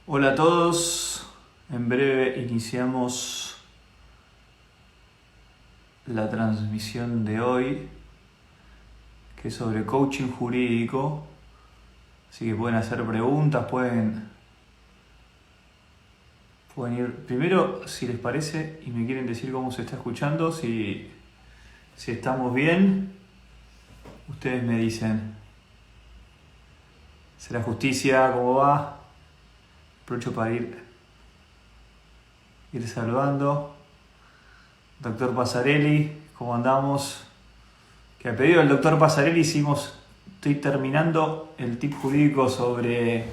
Hola a todos, en breve iniciamos la transmisión de hoy, que es sobre coaching jurídico, así que pueden hacer preguntas, pueden ir primero, si les parece, y me quieren decir cómo se está escuchando, si estamos bien, ustedes me dicen, ¿será justicia? ¿Cómo va? Aprovecho para ir saludando. Doctor Pasarelli, ¿cómo andamos? Que a pedido del doctor Pasarelli estoy terminando el tip jurídico sobre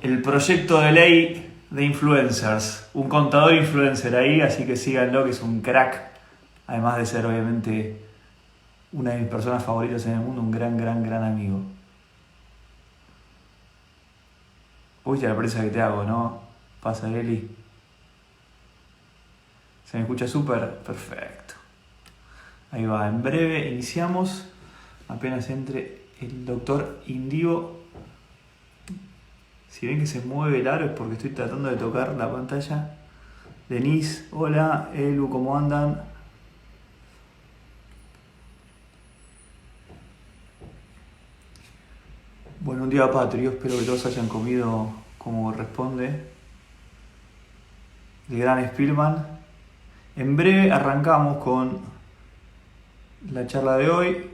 el proyecto de ley de influencers. Un contador influencer ahí, así que síganlo, que es un crack. Además de ser obviamente una de mis personas favoritas en el mundo, un gran amigo. Uy, la presa que te hago, ¿no? Pasarelli. ¿Se me escucha súper? Perfecto. Ahí va, en breve iniciamos. Apenas entre el doctor Indigo. Si ven que se mueve el aro es porque estoy tratando de tocar la pantalla. Denise, hola. Elu, ¿cómo andan? Bueno, un día patrio. Espero que todos hayan comido como corresponde. El gran Spielman. En breve arrancamos con la charla de hoy.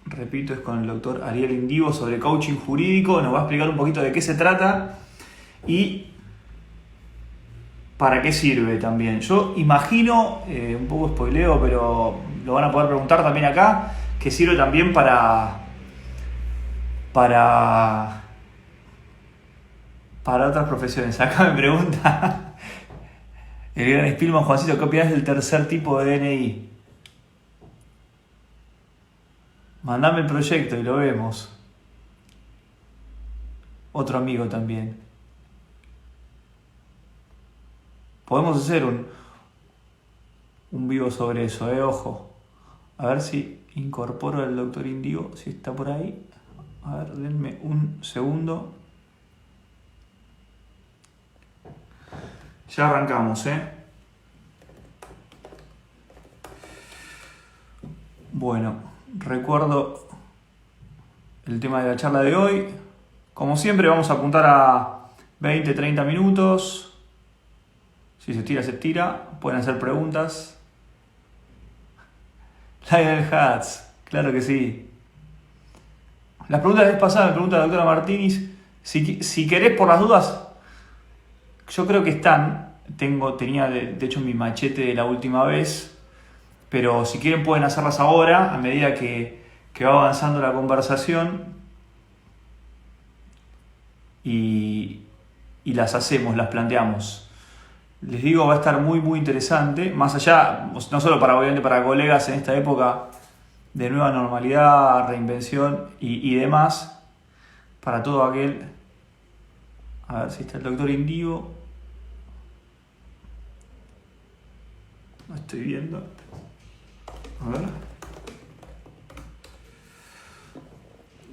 Repito, es con el doctor Ariel Indivo sobre coaching jurídico. Nos va a explicar un poquito de qué se trata y para qué sirve también. Yo imagino, un poco spoileo, pero lo van a poder preguntar también acá, que sirve también para, para otras profesiones. Acá me pregunta el gran Spielman, Juancito, ¿qué opinas del tercer tipo de DNI? Mandame el proyecto y lo vemos. Otro amigo también. Podemos hacer un vivo sobre eso, ojo. A ver si incorporo al doctor Indigo, si está por ahí. A ver, denme un segundo. Ya arrancamos, ¿eh? Bueno, recuerdo el tema de la charla de hoy. Como siempre vamos a apuntar a 20-30 minutos. Si se tira, se tira. Pueden hacer preguntas. Lionel Hats, claro que sí. Las preguntas de la vez pasada me pregunta la doctora Martínez. Si querés por las dudas, yo creo que están. Tenía de hecho mi machete de la última vez. Pero si quieren pueden hacerlas ahora, a medida que va avanzando la conversación. Y las hacemos, las planteamos. Les digo, va a estar muy interesante, más allá, no solo obviamente para colegas en esta época de nueva normalidad, reinvención y demás, para todo aquel. A ver si está el doctor Indigo. No estoy viendo. A ver.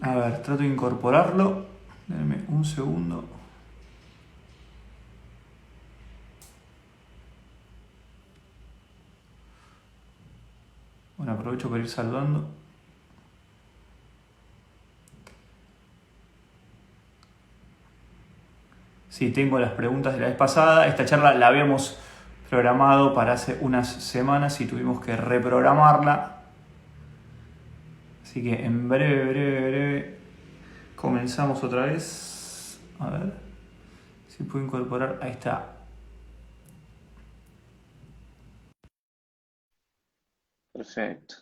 A ver, trato de incorporarlo. Denme un segundo. Bueno, aprovecho para ir saludando. Sí, tengo las preguntas de la vez pasada. Esta charla la habíamos programado para hace unas semanas y tuvimos que reprogramarla. Así que en breve comenzamos otra vez. A ver si puedo incorporar. Ahí está. Perfecto.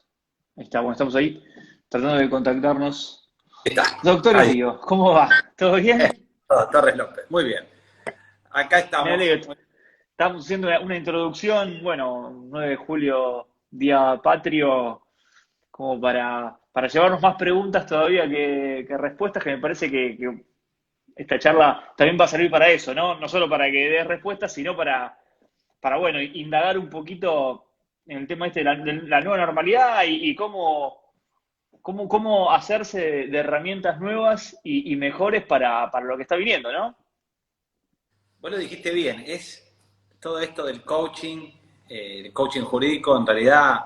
Ahí está, bueno, estamos ahí tratando de contactarnos. Está, Doctor ahí. Indigo, ¿cómo va? ¿Todo bien? Torres López, muy bien. Acá Me estamos. alegro. Estamos haciendo una introducción, bueno, 9 de julio, Día Patrio, como para llevarnos más preguntas todavía que respuestas, que me parece que esta charla también va a servir para eso, ¿no? No solo para que des respuestas, sino para bueno, indagar un poquito en el tema este de la nueva normalidad y cómo hacerse de herramientas nuevas y mejores para lo que está viniendo, ¿no? vos lo dijiste bien, es todo esto del coaching, el coaching jurídico en realidad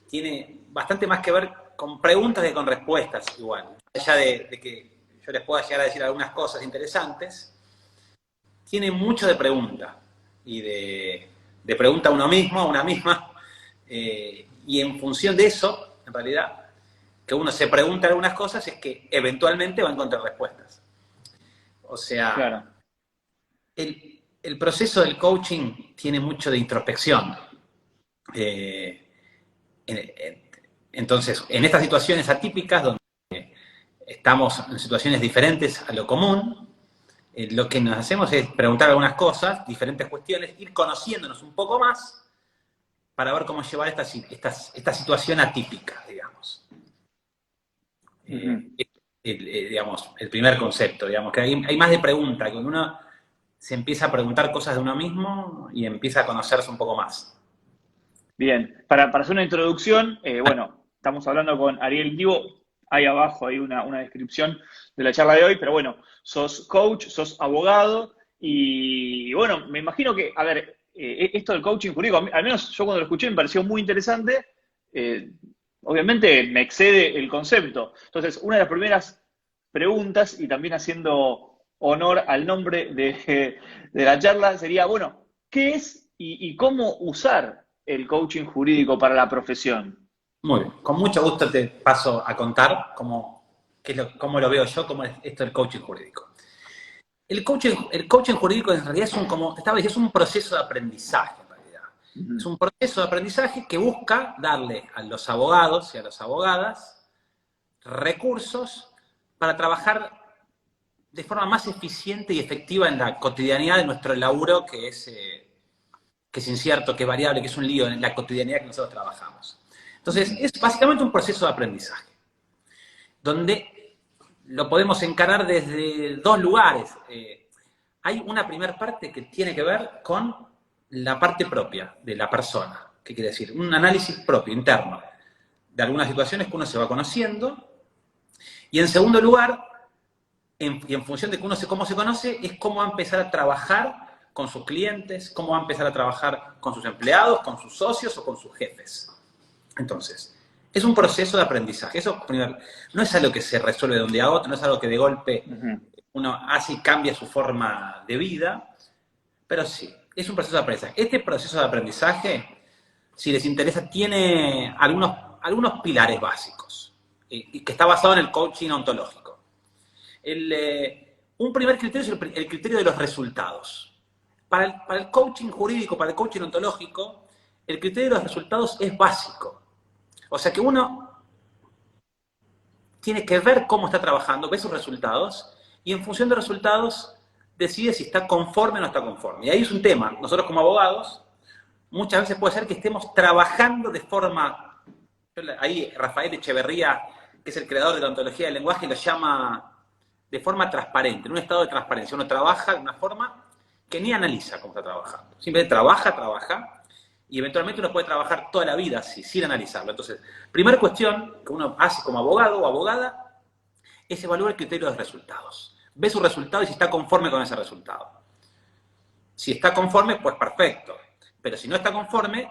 tiene bastante más que ver con preguntas que con respuestas igual. Allá de que yo les pueda llegar a decir algunas cosas interesantes, tiene mucho de pregunta y de pregunta a uno mismo, a una misma, y en función de eso, en realidad, que uno se pregunta algunas cosas es que eventualmente va a encontrar respuestas. O sea, Claro. el proceso del coaching tiene mucho de introspección. Entonces, en estas situaciones atípicas, donde estamos en situaciones diferentes a lo común, lo que nos hacemos es preguntar algunas cosas, diferentes cuestiones, ir conociéndonos un poco más para ver cómo llevar esta situación atípica, digamos. Digamos, el primer concepto, digamos, que hay más de pregunta, que uno se empieza a preguntar cosas de uno mismo y empieza a conocerse un poco más. Bien, para hacer una introducción, bueno, estamos hablando con Ariel Divo, ahí abajo hay una descripción de la charla de hoy, pero bueno, sos coach, sos abogado y bueno, me imagino que, a ver, esto del coaching jurídico, al menos yo cuando lo escuché me pareció muy interesante, obviamente me excede el concepto. Entonces, una de las primeras preguntas, y también haciendo honor al nombre de la charla, sería, bueno, ¿qué es y cómo usar el coaching jurídico para la profesión? Muy bien, con mucho gusto te paso a contar cómo lo veo yo, cómo es esto del coaching jurídico. El coaching jurídico en realidad es un proceso de aprendizaje, en realidad. Es un proceso de aprendizaje que busca darle a los abogados y a las abogadas recursos para trabajar de forma más eficiente y efectiva en la cotidianidad de nuestro laburo, que es incierto, que es variable, que es un lío en la cotidianidad que nosotros trabajamos. Entonces, es básicamente un proceso de aprendizaje, donde lo podemos encarar desde dos lugares. Hay una primera parte que tiene que ver con la parte propia de la persona. ¿Qué quiere decir? Un análisis propio, interno, de algunas situaciones que uno se va conociendo. Y en segundo lugar, y en función de que uno cómo se conoce, es cómo va a empezar a trabajar con sus clientes, cómo va a empezar a trabajar con sus empleados, con sus socios o con sus jefes. Entonces, es un proceso de aprendizaje. Eso, primero, no es algo que se resuelve de un día a otro, no es algo que de golpe uno hace y cambia su forma de vida, pero sí, es un proceso de aprendizaje. Este proceso de aprendizaje, si les interesa, tiene algunos pilares básicos, que está basado en el coaching ontológico. Un primer criterio es el criterio de los resultados. Para el coaching jurídico, para el coaching ontológico, el criterio de los resultados es básico. O sea que uno tiene que ver cómo está trabajando, ve sus resultados, y en función de los resultados decide si está conforme o no está conforme. Y ahí es un tema. Nosotros como abogados, muchas veces puede ser que estemos trabajando de forma... Ahí Rafael Echeverría, que es el creador de la ontología del lenguaje, lo llama de forma transparente, en un estado de transparencia. Uno trabaja de una forma que ni analiza cómo está trabajando. Simplemente trabaja, y eventualmente uno puede trabajar toda la vida así, sin analizarlo. Entonces, primera cuestión que uno hace como abogado o abogada es evaluar el criterio de los resultados. Ve sus resultados y si está conforme con ese resultado. Si está conforme, pues perfecto. Pero si no está conforme,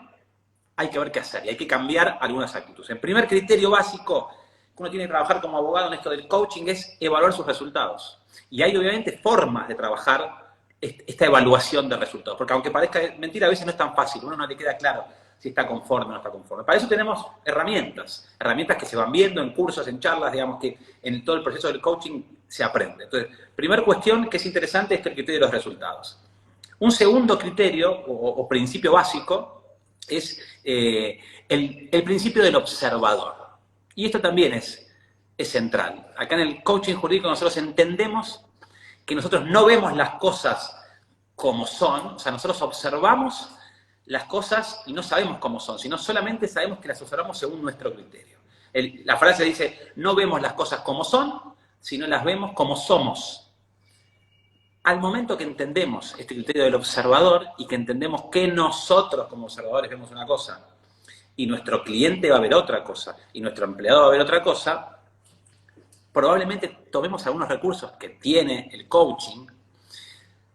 hay que ver qué hacer y hay que cambiar algunas actitudes. El primer criterio básico que uno tiene que trabajar como abogado en esto del coaching es evaluar sus resultados. Y hay obviamente formas de trabajar esta evaluación de resultados. Porque aunque parezca mentira, a veces no es tan fácil. Uno no le queda claro si está conforme o no está conforme. Para eso tenemos herramientas que se van viendo en cursos, en charlas, digamos que en todo el proceso del coaching se aprende. Entonces, primera cuestión que es interesante es el criterio de los resultados. Un segundo criterio o principio básico es el principio del observador. Y esto también es central. Acá en el coaching jurídico nosotros entendemos que nosotros no vemos las cosas como son, o sea, nosotros observamos las cosas y no sabemos cómo son, sino solamente sabemos que las observamos según nuestro criterio. La frase dice, no vemos las cosas como son, sino las vemos como somos. Al momento que entendemos este criterio del observador y que entendemos que nosotros como observadores vemos una cosa y nuestro cliente va a ver otra cosa y nuestro empleado va a ver otra cosa, probablemente tomemos algunos recursos que tiene el coaching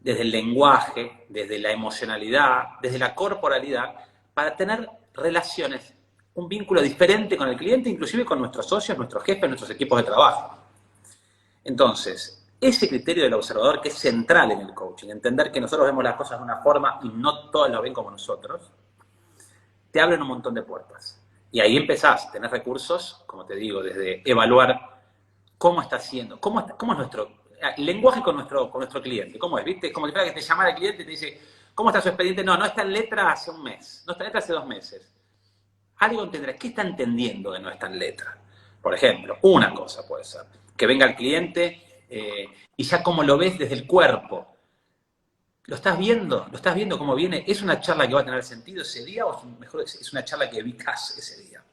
desde el lenguaje, desde la emocionalidad, desde la corporalidad, para tener relaciones, un vínculo diferente con el cliente, inclusive con nuestros socios, nuestros jefes, nuestros equipos de trabajo. Entonces, ese criterio del observador, que es central en el coaching, entender que nosotros vemos las cosas de una forma y no todos lo ven como nosotros, te abren un montón de puertas. Y ahí empezás, tenés recursos, como te digo, desde evaluar cómo está haciendo, cómo es nuestro lenguaje con nuestro cliente, cómo es, ¿viste? Como que te llama el cliente y te dice, ¿cómo está su expediente? No está en letra hace un mes, no está en letra hace 2 meses. Algo entenderás, ¿qué está entendiendo de no está en letra? Por ejemplo, una cosa puede ser, que venga el cliente y ya como lo ves desde el cuerpo, ¿lo estás viendo cómo viene? ¿Es una charla que va a tener sentido ese día o es una charla que evitás ese día?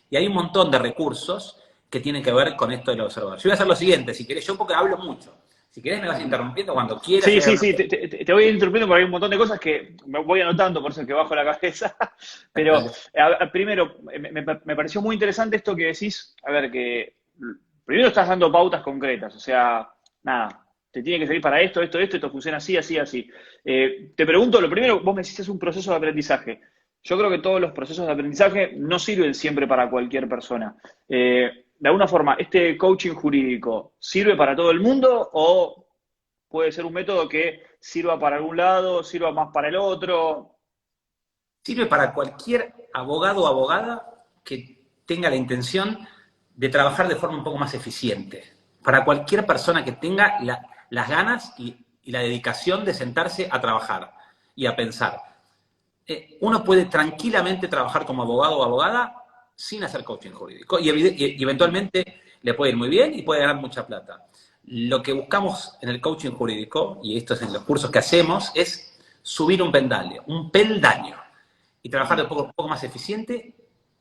Y hay un montón de recursos que tienen que ver con esto del observador. Yo voy a hacer lo siguiente, si querés, yo porque hablo mucho. Si querés me vas interrumpiendo cuando quieras. Sí, te voy interrumpiendo porque hay un montón de cosas que me voy anotando, por eso es que bajo la cabeza. Pero primero, me pareció muy interesante esto que decís, a ver, que primero estás dando pautas concretas, o sea, nada, te tiene que servir para esto funciona así, así, así. Te pregunto, lo primero, vos me decís es un proceso de aprendizaje. Yo creo que todos los procesos de aprendizaje no sirven siempre para cualquier persona. De alguna forma, ¿este coaching jurídico sirve para todo el mundo o puede ser un método que sirva para algún lado, sirva más para el otro? Sirve para cualquier abogado o abogada que tenga la intención de trabajar de forma un poco más eficiente. Para cualquier persona que tenga las ganas y la dedicación de sentarse a trabajar y a pensar. Uno puede tranquilamente trabajar como abogado o abogada sin hacer coaching jurídico y eventualmente le puede ir muy bien y puede ganar mucha plata. Lo que buscamos en el coaching jurídico, y esto es en los cursos que hacemos, es subir un peldaño y trabajar de un poco más eficiente,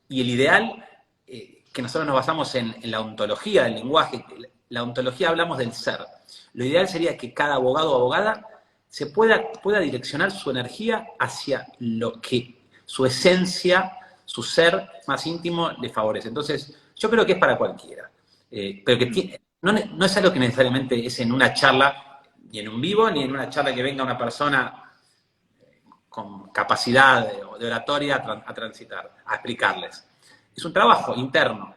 y el ideal, que nosotros nos basamos en la ontología del lenguaje, la ontología hablamos del ser. Lo ideal sería que cada abogado o abogada se pueda direccionar su energía hacia lo que su esencia, su ser más íntimo le favorece. Entonces, yo creo que es para cualquiera. Pero que no es algo que necesariamente es en una charla, ni en un vivo, ni en una charla que venga una persona con capacidad de oratoria a transitar, a explicarles. Es un trabajo interno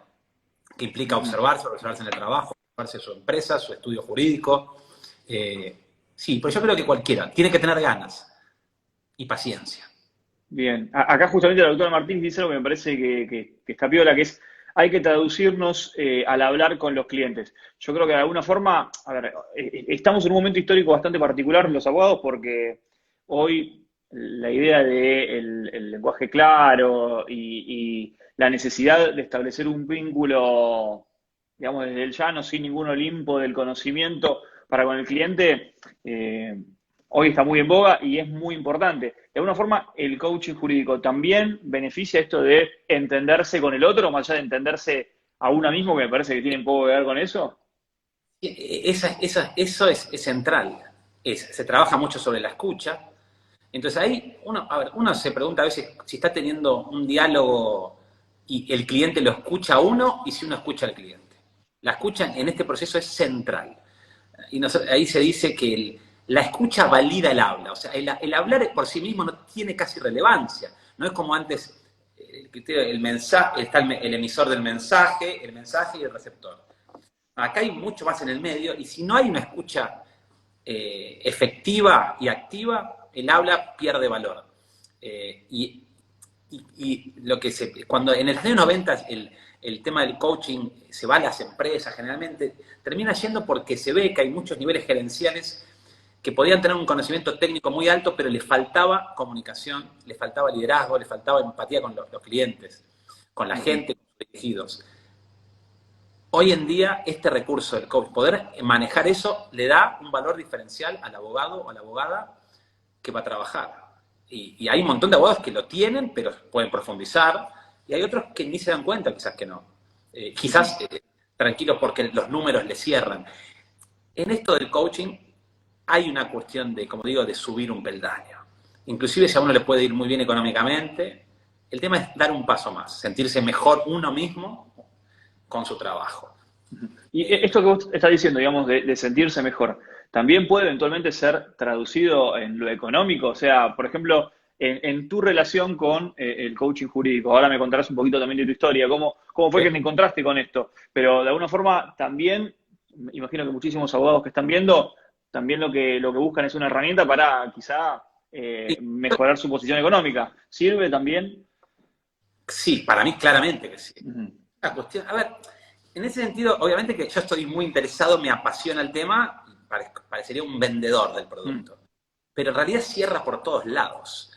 que implica observarse en el trabajo, observarse su empresa, su estudio jurídico. Sí, pero yo creo que cualquiera tiene que tener ganas y paciencia. Bien, acá justamente la doctora Martín dice algo que me parece que está piola, que es hay que traducirnos al hablar con los clientes. Yo creo que de alguna forma, a ver, estamos en un momento histórico bastante particular los abogados porque hoy la idea del lenguaje claro y la necesidad de establecer un vínculo, digamos, desde el llano, sin ningún Olimpo del conocimiento para con el cliente, hoy está muy en boga y es muy importante. De alguna forma, el coaching jurídico también beneficia esto de entenderse con el otro, más allá de entenderse a uno mismo, que me parece que tiene un poco que ver con eso. Eso es central. Se trabaja mucho sobre la escucha. Entonces ahí uno se pregunta a veces si está teniendo un diálogo y el cliente lo escucha a uno y si uno escucha al cliente. La escucha en este proceso es central. Y ahí se dice que la escucha valida el habla. O sea, el hablar por sí mismo no tiene casi relevancia. No es como antes, el mensaje, está el emisor del mensaje, el mensaje y el receptor. Acá hay mucho más en el medio, y si no hay una escucha efectiva y activa, el habla pierde valor. Y lo que cuando en el año 90 el tema del coaching se va a las empresas, generalmente termina yendo porque se ve que hay muchos niveles gerenciales que podían tener un conocimiento técnico muy alto, pero les faltaba comunicación, les faltaba liderazgo, les faltaba empatía con los clientes, con la gente, con los dirigidos. Hoy en día, este recurso del coach, poder manejar eso, le da un valor diferencial al abogado o a la abogada que va a trabajar. Y hay un montón de abogados que lo tienen, pero pueden profundizar, y hay otros que ni se dan cuenta, quizás que no. Quizás tranquilos porque los números le cierran. En esto del coaching hay una cuestión de, como digo, de subir un peldaño. Inclusive si a uno le puede ir muy bien económicamente, el tema es dar un paso más, sentirse mejor uno mismo con su trabajo. Y esto que vos estás diciendo, digamos, de sentirse mejor, ¿también puede eventualmente ser traducido en lo económico? O sea, por ejemplo, en tu relación con el coaching jurídico, ahora me contarás un poquito también de tu historia, cómo fue Sí. que te encontraste con esto, pero de alguna forma también, imagino que muchísimos abogados que están viendo, también lo que buscan es una herramienta para quizá Y- mejorar su posición económica. ¿Sirve también? Sí, para mí claramente que sí. Ujú, La cuestión, a ver, en ese sentido, obviamente que yo estoy muy interesado, me apasiona el tema, y parecería un vendedor del ujú, producto. Pero en realidad cierra por todos lados.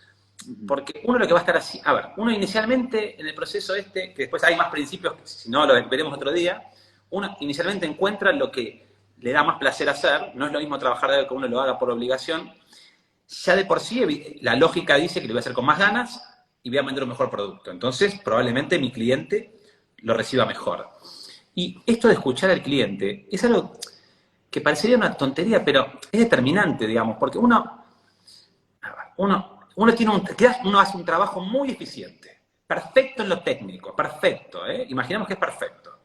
ujú. Porque uno lo que va a estar así, a ver, uno inicialmente en el proceso este, que después hay más principios, que si no lo veremos otro día, uno inicialmente encuentra lo que le da más placer hacer, no es lo mismo trabajar de algo que uno lo haga por obligación, ya de por sí la lógica dice que lo voy a hacer con más ganas y voy a vender un mejor producto. Entonces, probablemente mi cliente lo reciba mejor. Y esto de escuchar al cliente es algo que parecería una tontería, pero es determinante, digamos, porque uno tiene uno hace un trabajo muy eficiente, perfecto en lo técnico, perfecto, ¿eh? Imaginemos que es perfecto.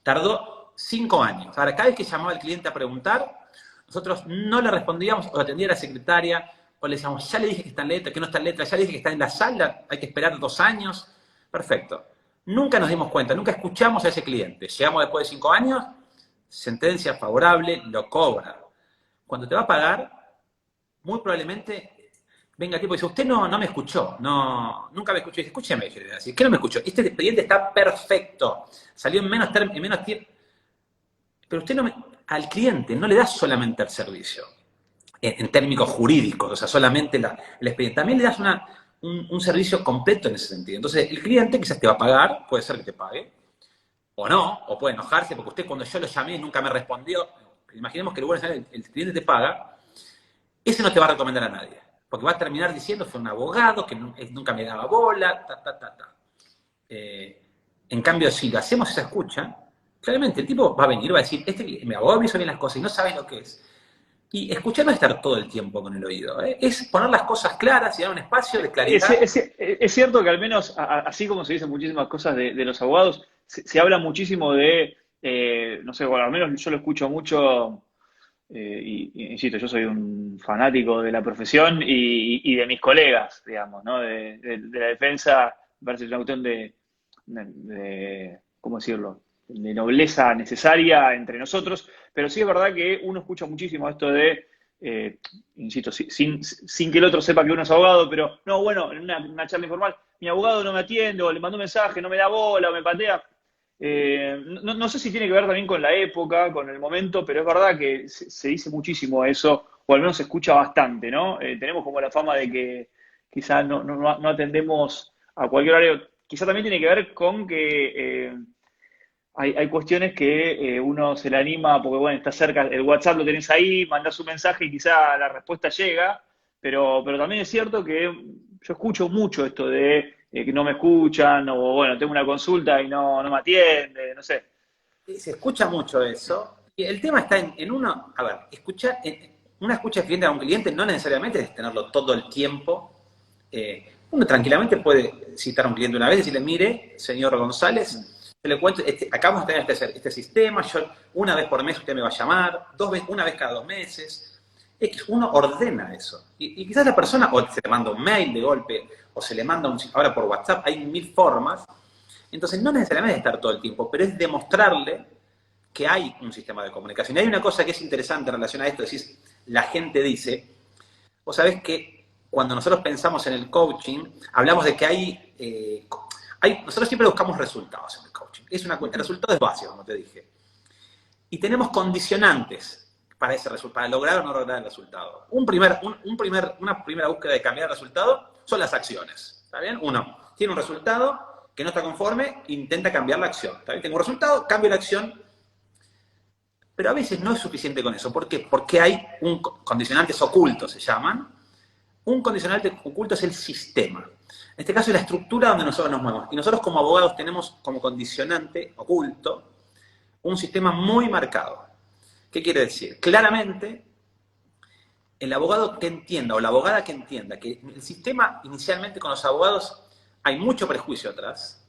Tardó 5 años. Ahora, cada vez que llamaba al cliente a preguntar, nosotros no le respondíamos, o atendía a la secretaria, o le decíamos, ya le dije que está en letra, que no está en letra, ya le dije que está en la sala, hay que esperar 2 años. Perfecto. Nunca nos dimos cuenta, nunca escuchamos a ese cliente. Llegamos después de 5 años, sentencia favorable, lo cobra. Cuando te va a pagar, muy probablemente venga el tipo y dice, usted no me escuchó, nunca me escuchó. Y dice, escúcheme, yo le voy a decir, ¿qué no me escuchó? Este expediente está perfecto, salió en menos tiempo. Pero usted al cliente no le da solamente el servicio, en términos jurídicos, o sea, solamente el expediente. También le das un servicio completo en ese sentido. Entonces, el cliente quizás te va a pagar, puede ser que te pague, o no, o puede enojarse, porque usted cuando yo lo llamé nunca me respondió. Imaginemos que el cliente te paga, ese no te va a recomendar a nadie, porque va a terminar diciendo, fue un abogado que nunca me daba bola, ta, ta, ta, ta. En cambio, si lo hacemos esa escucha, claramente el tipo va a venir, va a decir, mi abogado me hizo bien las cosas y no sabe lo que es. Y escuchar no es estar todo el tiempo con el oído, ¿eh? Es poner las cosas claras y dar un espacio de Es, claridad. es- es cierto que al menos, así como se dicen muchísimas cosas de los abogados, se habla muchísimo de, no sé, bueno, al menos yo lo escucho mucho, y insisto, yo soy un fanático de la profesión y de mis colegas, digamos, ¿no? De la defensa, me parece una cuestión ¿cómo decirlo? De nobleza necesaria entre nosotros, pero sí es verdad que uno escucha muchísimo esto de eh, insisto, sin que el otro sepa que uno es abogado, pero no, bueno, en una charla informal, mi abogado no me atiende, o le mando un mensaje, no me da bola, o me patea. No sé si tiene que ver también con la época, con el momento, pero es verdad que se dice muchísimo eso, o al menos se escucha bastante, ¿no? Tenemos como la fama de que quizás no atendemos a cualquier horario. Quizá también tiene que ver con que hay cuestiones que uno se le anima porque, bueno, está cerca, el WhatsApp lo tenés ahí, mandás un mensaje y quizá la respuesta llega, pero también es cierto que yo escucho mucho esto de que no me escuchan o, bueno, tengo una consulta y no me atiende, no sé. Se escucha mucho eso. Y el tema está en uno, a ver, una escucha de cliente a un cliente no necesariamente es tenerlo todo el tiempo. Uno tranquilamente puede citar a un cliente una vez y decirle, mire, señor González, yo le cuento, acabamos de tener este sistema, una vez por mes usted me va a llamar, una vez cada 2 meses. Uno ordena eso. Y quizás la persona, o se le manda un mail de golpe, o se le manda ahora por WhatsApp, hay 1000 formas. Entonces, no necesariamente es estar todo el tiempo, pero es demostrarle que hay un sistema de comunicación. Y hay una cosa que es interesante en relación a esto, decís, la gente dice, vos sabés que cuando nosotros pensamos en el coaching, hablamos de que nosotros siempre buscamos resultados en el coaching. El resultado es básico, como te dije. Y tenemos condicionantes para ese resultado, para lograr o no lograr el resultado. Una primera búsqueda de cambiar el resultado son las acciones. ¿Está bien? Uno tiene un resultado que no está conforme, intenta cambiar la acción. ¿Está bien? Tengo un resultado, cambio la acción. Pero a veces no es suficiente con eso. ¿Por qué? Porque hay condicionantes ocultos, se llaman. Un condicionante oculto es el sistema. En este caso es la estructura donde nosotros nos movemos. Y nosotros como abogados tenemos como condicionante oculto un sistema muy marcado. ¿Qué quiere decir? Claramente, el abogado que entienda o la abogada que entienda que el sistema inicialmente con los abogados hay mucho prejuicio atrás,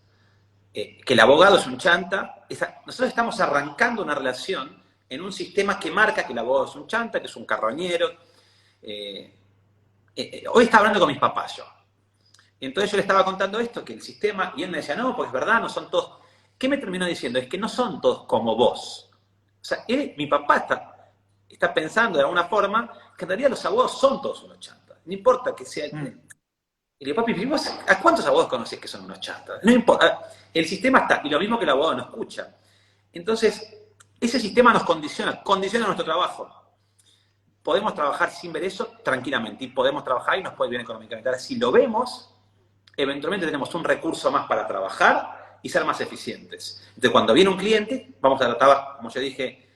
que el abogado es un chanta. Nosotros estamos arrancando una relación en un sistema que marca que el abogado es un chanta, que es un carroñero. Hoy estaba hablando con mis papás yo. Y entonces yo le estaba contando esto, que el sistema, y él me decía, no, pues es verdad, no son todos. ¿Qué me terminó diciendo? Es que no son todos como vos. O sea, mi papá está pensando de alguna forma que en realidad los abogados son todos unos chantas. No importa que sea... Y le digo, papi, ¿vos a cuántos abogados conocés que son unos chantas? No importa. El sistema está, y lo mismo que el abogado no escucha. Entonces, ese sistema nos condiciona nuestro trabajo. Podemos trabajar sin ver eso tranquilamente, y podemos trabajar y nos puede ir bien económicamente. Ahora, si lo vemos, eventualmente tenemos un recurso más para trabajar y ser más eficientes. Entonces, cuando viene un cliente, vamos a tratar, como yo dije,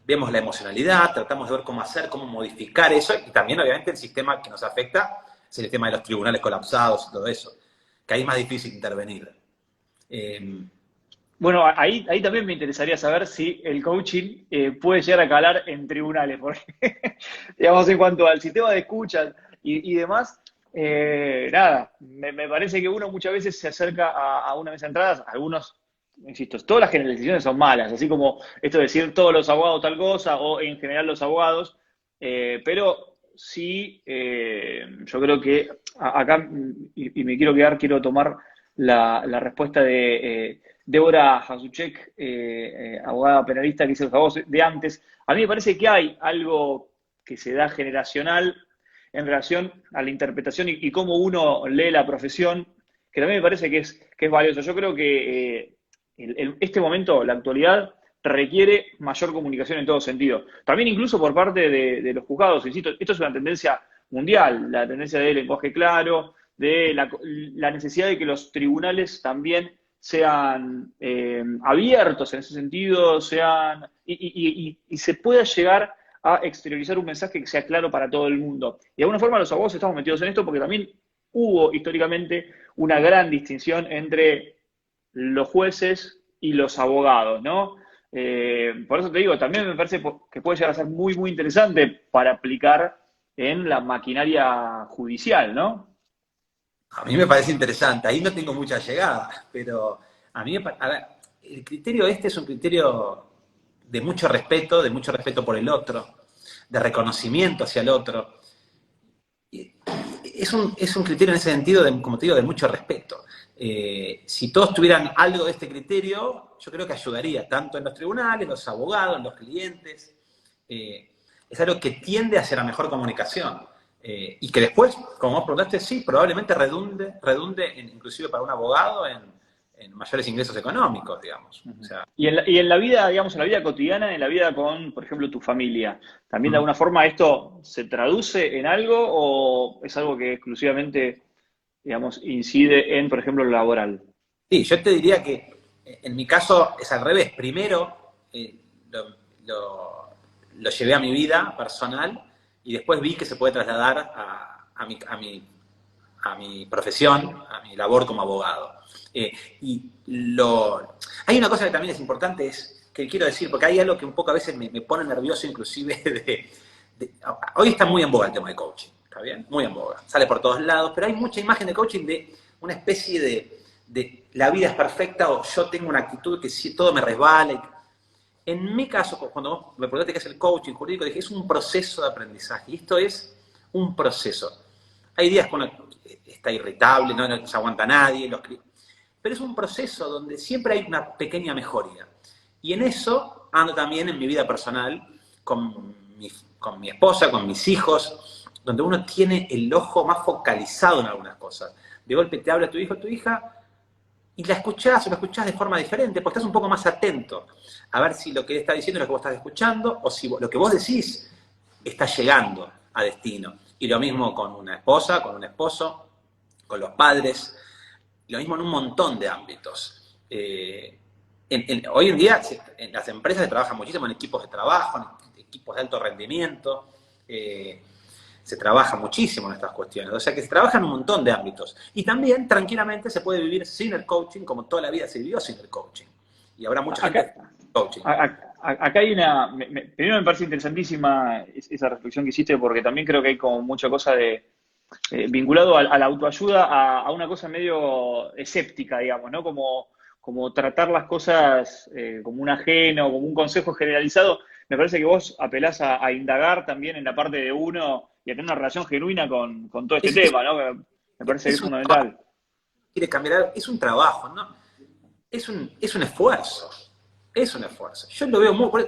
vemos la emocionalidad, tratamos de ver cómo hacer, cómo modificar eso, y también, obviamente, el sistema que nos afecta es el tema de los tribunales colapsados y todo eso, que ahí es más difícil intervenir. Bueno, ahí también me interesaría saber si el coaching puede llegar a calar en tribunales, porque, digamos, en cuanto al sistema de escucha y demás, nada, me parece que uno muchas veces se acerca a una mesa de entradas, algunos, insisto, todas las generalizaciones son malas, así como esto de decir todos los abogados tal cosa, o en general los abogados, pero sí, yo creo que acá, y me quiero tomar la respuesta de Débora Hasuchek, abogada penalista que dice los abogados de antes. A mí me parece que hay algo que se da generacional en relación a la interpretación y cómo uno lee la profesión, que también me parece que es valioso. Yo creo que este momento, la actualidad, requiere mayor comunicación en todo sentido. También incluso por parte de los juzgados. Insisto, esto es una tendencia mundial, la tendencia del lenguaje claro, de la necesidad de que los tribunales también sean abiertos en ese sentido, y se pueda llegar a exteriorizar un mensaje que sea claro para todo el mundo. Y de alguna forma los abogados estamos metidos en esto porque también hubo históricamente una gran distinción entre los jueces y los abogados, ¿no? Por eso te digo, también me parece que puede llegar a ser muy, muy interesante para aplicar en la maquinaria judicial, ¿no? A mí me parece interesante, ahí no tengo mucha llegada, pero a mí, a ver, el criterio este es un criterio de mucho respeto por el otro, de reconocimiento hacia el otro. Es un criterio en ese sentido, como te digo, de mucho respeto. Si todos tuvieran algo de este criterio, yo creo que ayudaría tanto en los tribunales, los abogados, los clientes. Es algo que tiende hacia la mejor comunicación. Y que después, como vos preguntaste, sí, probablemente redunde inclusive para un abogado en mayores ingresos económicos, digamos. O sea, y en la vida, digamos, en la vida cotidiana, en la vida con, por ejemplo, tu familia, ¿también de alguna forma esto se traduce en algo o es algo que exclusivamente, digamos, incide en, por ejemplo, lo laboral? sí, yo te diría que en mi caso es al revés. Primero lo llevé a mi vida personal y después vi que se puede trasladar a mi profesión, a mi labor como abogado. Hay una cosa que también es importante, es que quiero decir, porque hay algo que un poco a veces me pone nervioso inclusive hoy está muy en boga el tema de coaching, ¿está bien? Muy en boga, sale por todos lados, pero hay mucha imagen de coaching de una especie de la vida es perfecta o yo tengo una actitud que si todo me resbala. En mi caso, cuando vos me preguntaste qué es el coaching jurídico, dije, es un proceso de aprendizaje. Y esto es un proceso. Hay días que uno está irritable, no se aguanta a nadie, pero es un proceso donde siempre hay una pequeña mejoría. Y en eso ando también en mi vida personal, con mi esposa, con mis hijos, donde uno tiene el ojo más focalizado en algunas cosas. De golpe te habla tu hijo o tu hija, y la escuchás o la escuchás de forma diferente, porque estás un poco más atento a ver si lo que él está diciendo es lo que vos estás escuchando, o si lo que vos decís está llegando a destino. Y lo mismo con una esposa, con un esposo, con los padres, lo mismo en un montón de ámbitos. Hoy en día en las empresas se trabaja muchísimo en equipos de trabajo, en equipos de alto rendimiento, se trabaja muchísimo en estas cuestiones, o sea que se trabaja en un montón de ámbitos. Y también, tranquilamente, se puede vivir sin el coaching, como toda la vida se vivió sin el coaching. Y habrá mucha gente coaching. Acá hay primero me parece interesantísima esa reflexión que hiciste, porque también creo que hay como mucha cosa de vinculado a la autoayuda a una cosa medio escéptica, digamos, ¿no? Como tratar las cosas como un ajeno, como un consejo generalizado. Me parece que vos apelás a indagar también en la parte de uno y a tener una relación genuina con todo este Es, tema, ¿no? Me parece que es es un trabajo, fundamental. quiere cambiar, es un trabajo, ¿no? Es un esfuerzo. Es un esfuerzo. Yo lo veo muy.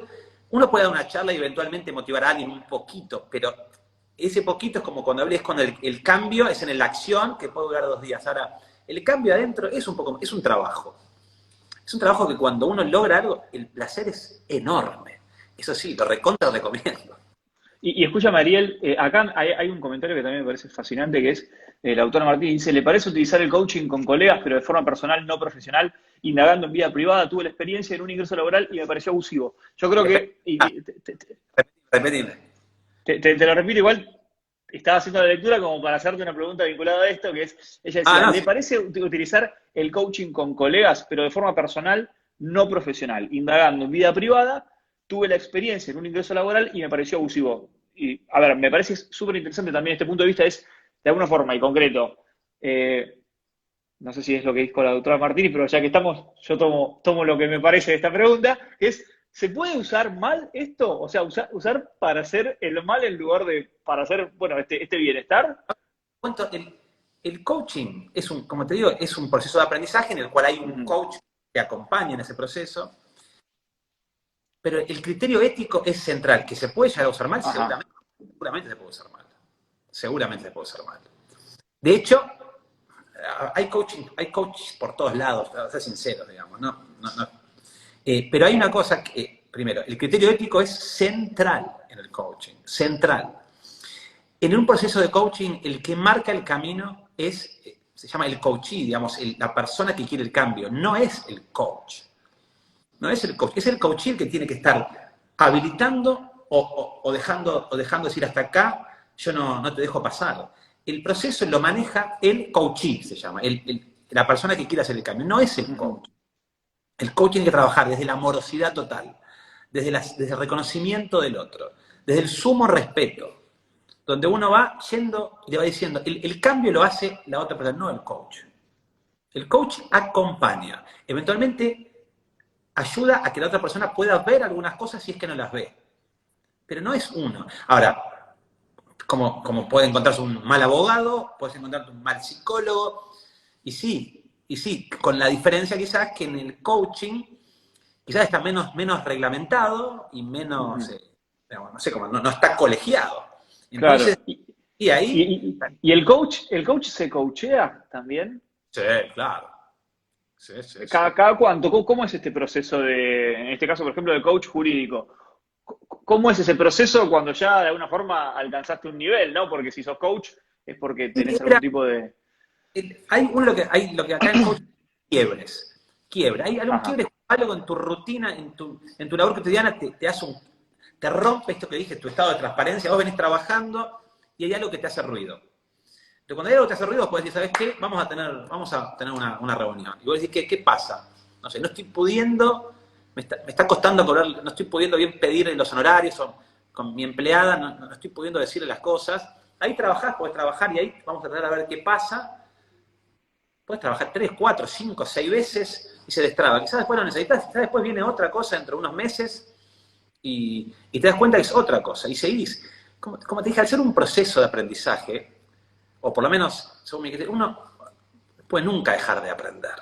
Uno puede dar una charla y eventualmente motivar a alguien un poquito, pero ese poquito es como cuando hables con el cambio, es en la acción que puede durar 2 días. Ahora, el cambio adentro es un trabajo. Es un trabajo que cuando uno logra algo, el placer es enorme. Eso sí, lo recontra recomiendo. Y escúchame, Ariel, acá hay un comentario que también me parece fascinante, que es el autor Martín, dice, ¿le parece utilizar el coaching con colegas, pero de forma personal, no profesional, indagando en vida privada? Tuve la experiencia en un ingreso laboral y me pareció abusivo. Yo creo que, Repetime. te lo repito igual, estaba haciendo la lectura como para hacerte una pregunta vinculada a esto, que es, ella decía, No, ¿le sí. parece utilizar el coaching con colegas, pero de forma personal, no profesional, indagando en vida privada? Tuve la experiencia en un ingreso laboral y me pareció abusivo. Y, a ver, me parece súper interesante también este punto de vista, es, de alguna forma y concreto, no sé si es lo que dijo la doctora Martínez, pero ya que estamos, yo tomo lo que me parece de esta pregunta, que es, ¿se puede usar mal esto? O sea, usar para hacer el mal en lugar de para hacer, bueno, este bienestar. Cuento, el coaching es como te digo, es un proceso de aprendizaje en el cual hay un Ujú. coach que acompaña en ese proceso, pero el criterio ético es central, que se puede llegar a usar mal, Ajá. seguramente se puede usar mal. Seguramente se puede usar mal. De hecho, hay coaches por todos lados, para ser sinceros, digamos, no. Pero hay una cosa que, primero, el criterio ético es central en el coaching, central. En un proceso de coaching, el que marca el camino se llama el coachee, digamos, la persona que quiere el cambio, no es el coach. No es el coach, es el coachee el que tiene que estar habilitando o dejando decir hasta acá, yo no te dejo pasar. El proceso lo maneja el coachee, se llama, la persona que quiere hacer el cambio, no es el Ujú. coach. El coach tiene que trabajar desde la amorosidad total, desde el reconocimiento del otro, desde el sumo respeto, donde uno va yendo y le va diciendo, el cambio lo hace la otra persona, no el coach. El coach acompaña, eventualmente ayuda a que la otra persona pueda ver algunas cosas si es que no las ve, pero no es uno. Ahora, como puede encontrarse un mal abogado, puedes encontrarte un mal psicólogo, y sí, con la diferencia quizás que en el coaching quizás está menos reglamentado y menos, Ujú. no sé cómo, no está colegiado. Entonces, Claro. y ahí, Y el coach se coachea también. sí, claro. Sí, sí, sí. ¿Cada cuánto? ¿Cómo es este proceso en este caso, por ejemplo, de coach jurídico? ¿Cómo es ese proceso cuando ya de alguna forma alcanzaste un nivel, ¿no? Porque si sos coach es porque tenés algún Mira, tipo de... hay lo que acá en coaching quiebres. Quiebre. Hay algún Ajá. quiebre, algo en tu rutina, en tu labor cotidiana, te rompe esto que dije, tu estado de transparencia. Vos venís trabajando y hay algo que te hace ruido. Pero cuando hay algo que te hace ruido, vos podés decir, ¿sabes qué? Vamos a tener una reunión. Y vos decís, ¿qué pasa? No sé, no estoy pudiendo, me está costando cobrar, no estoy pudiendo bien pedir los honorarios con mi empleada, no estoy pudiendo decirle las cosas. Ahí trabajás, podés trabajar y ahí vamos a tratar de ver qué pasa. Puedes trabajar 3, 4, 5, 6 veces y se destraba. Quizás después lo necesitas, quizás después viene otra cosa dentro de unos meses y te das cuenta que es otra cosa. Y seguís. Como te dije, al ser un proceso de aprendizaje, o por lo menos, según mi criterio, uno puede nunca dejar de aprender.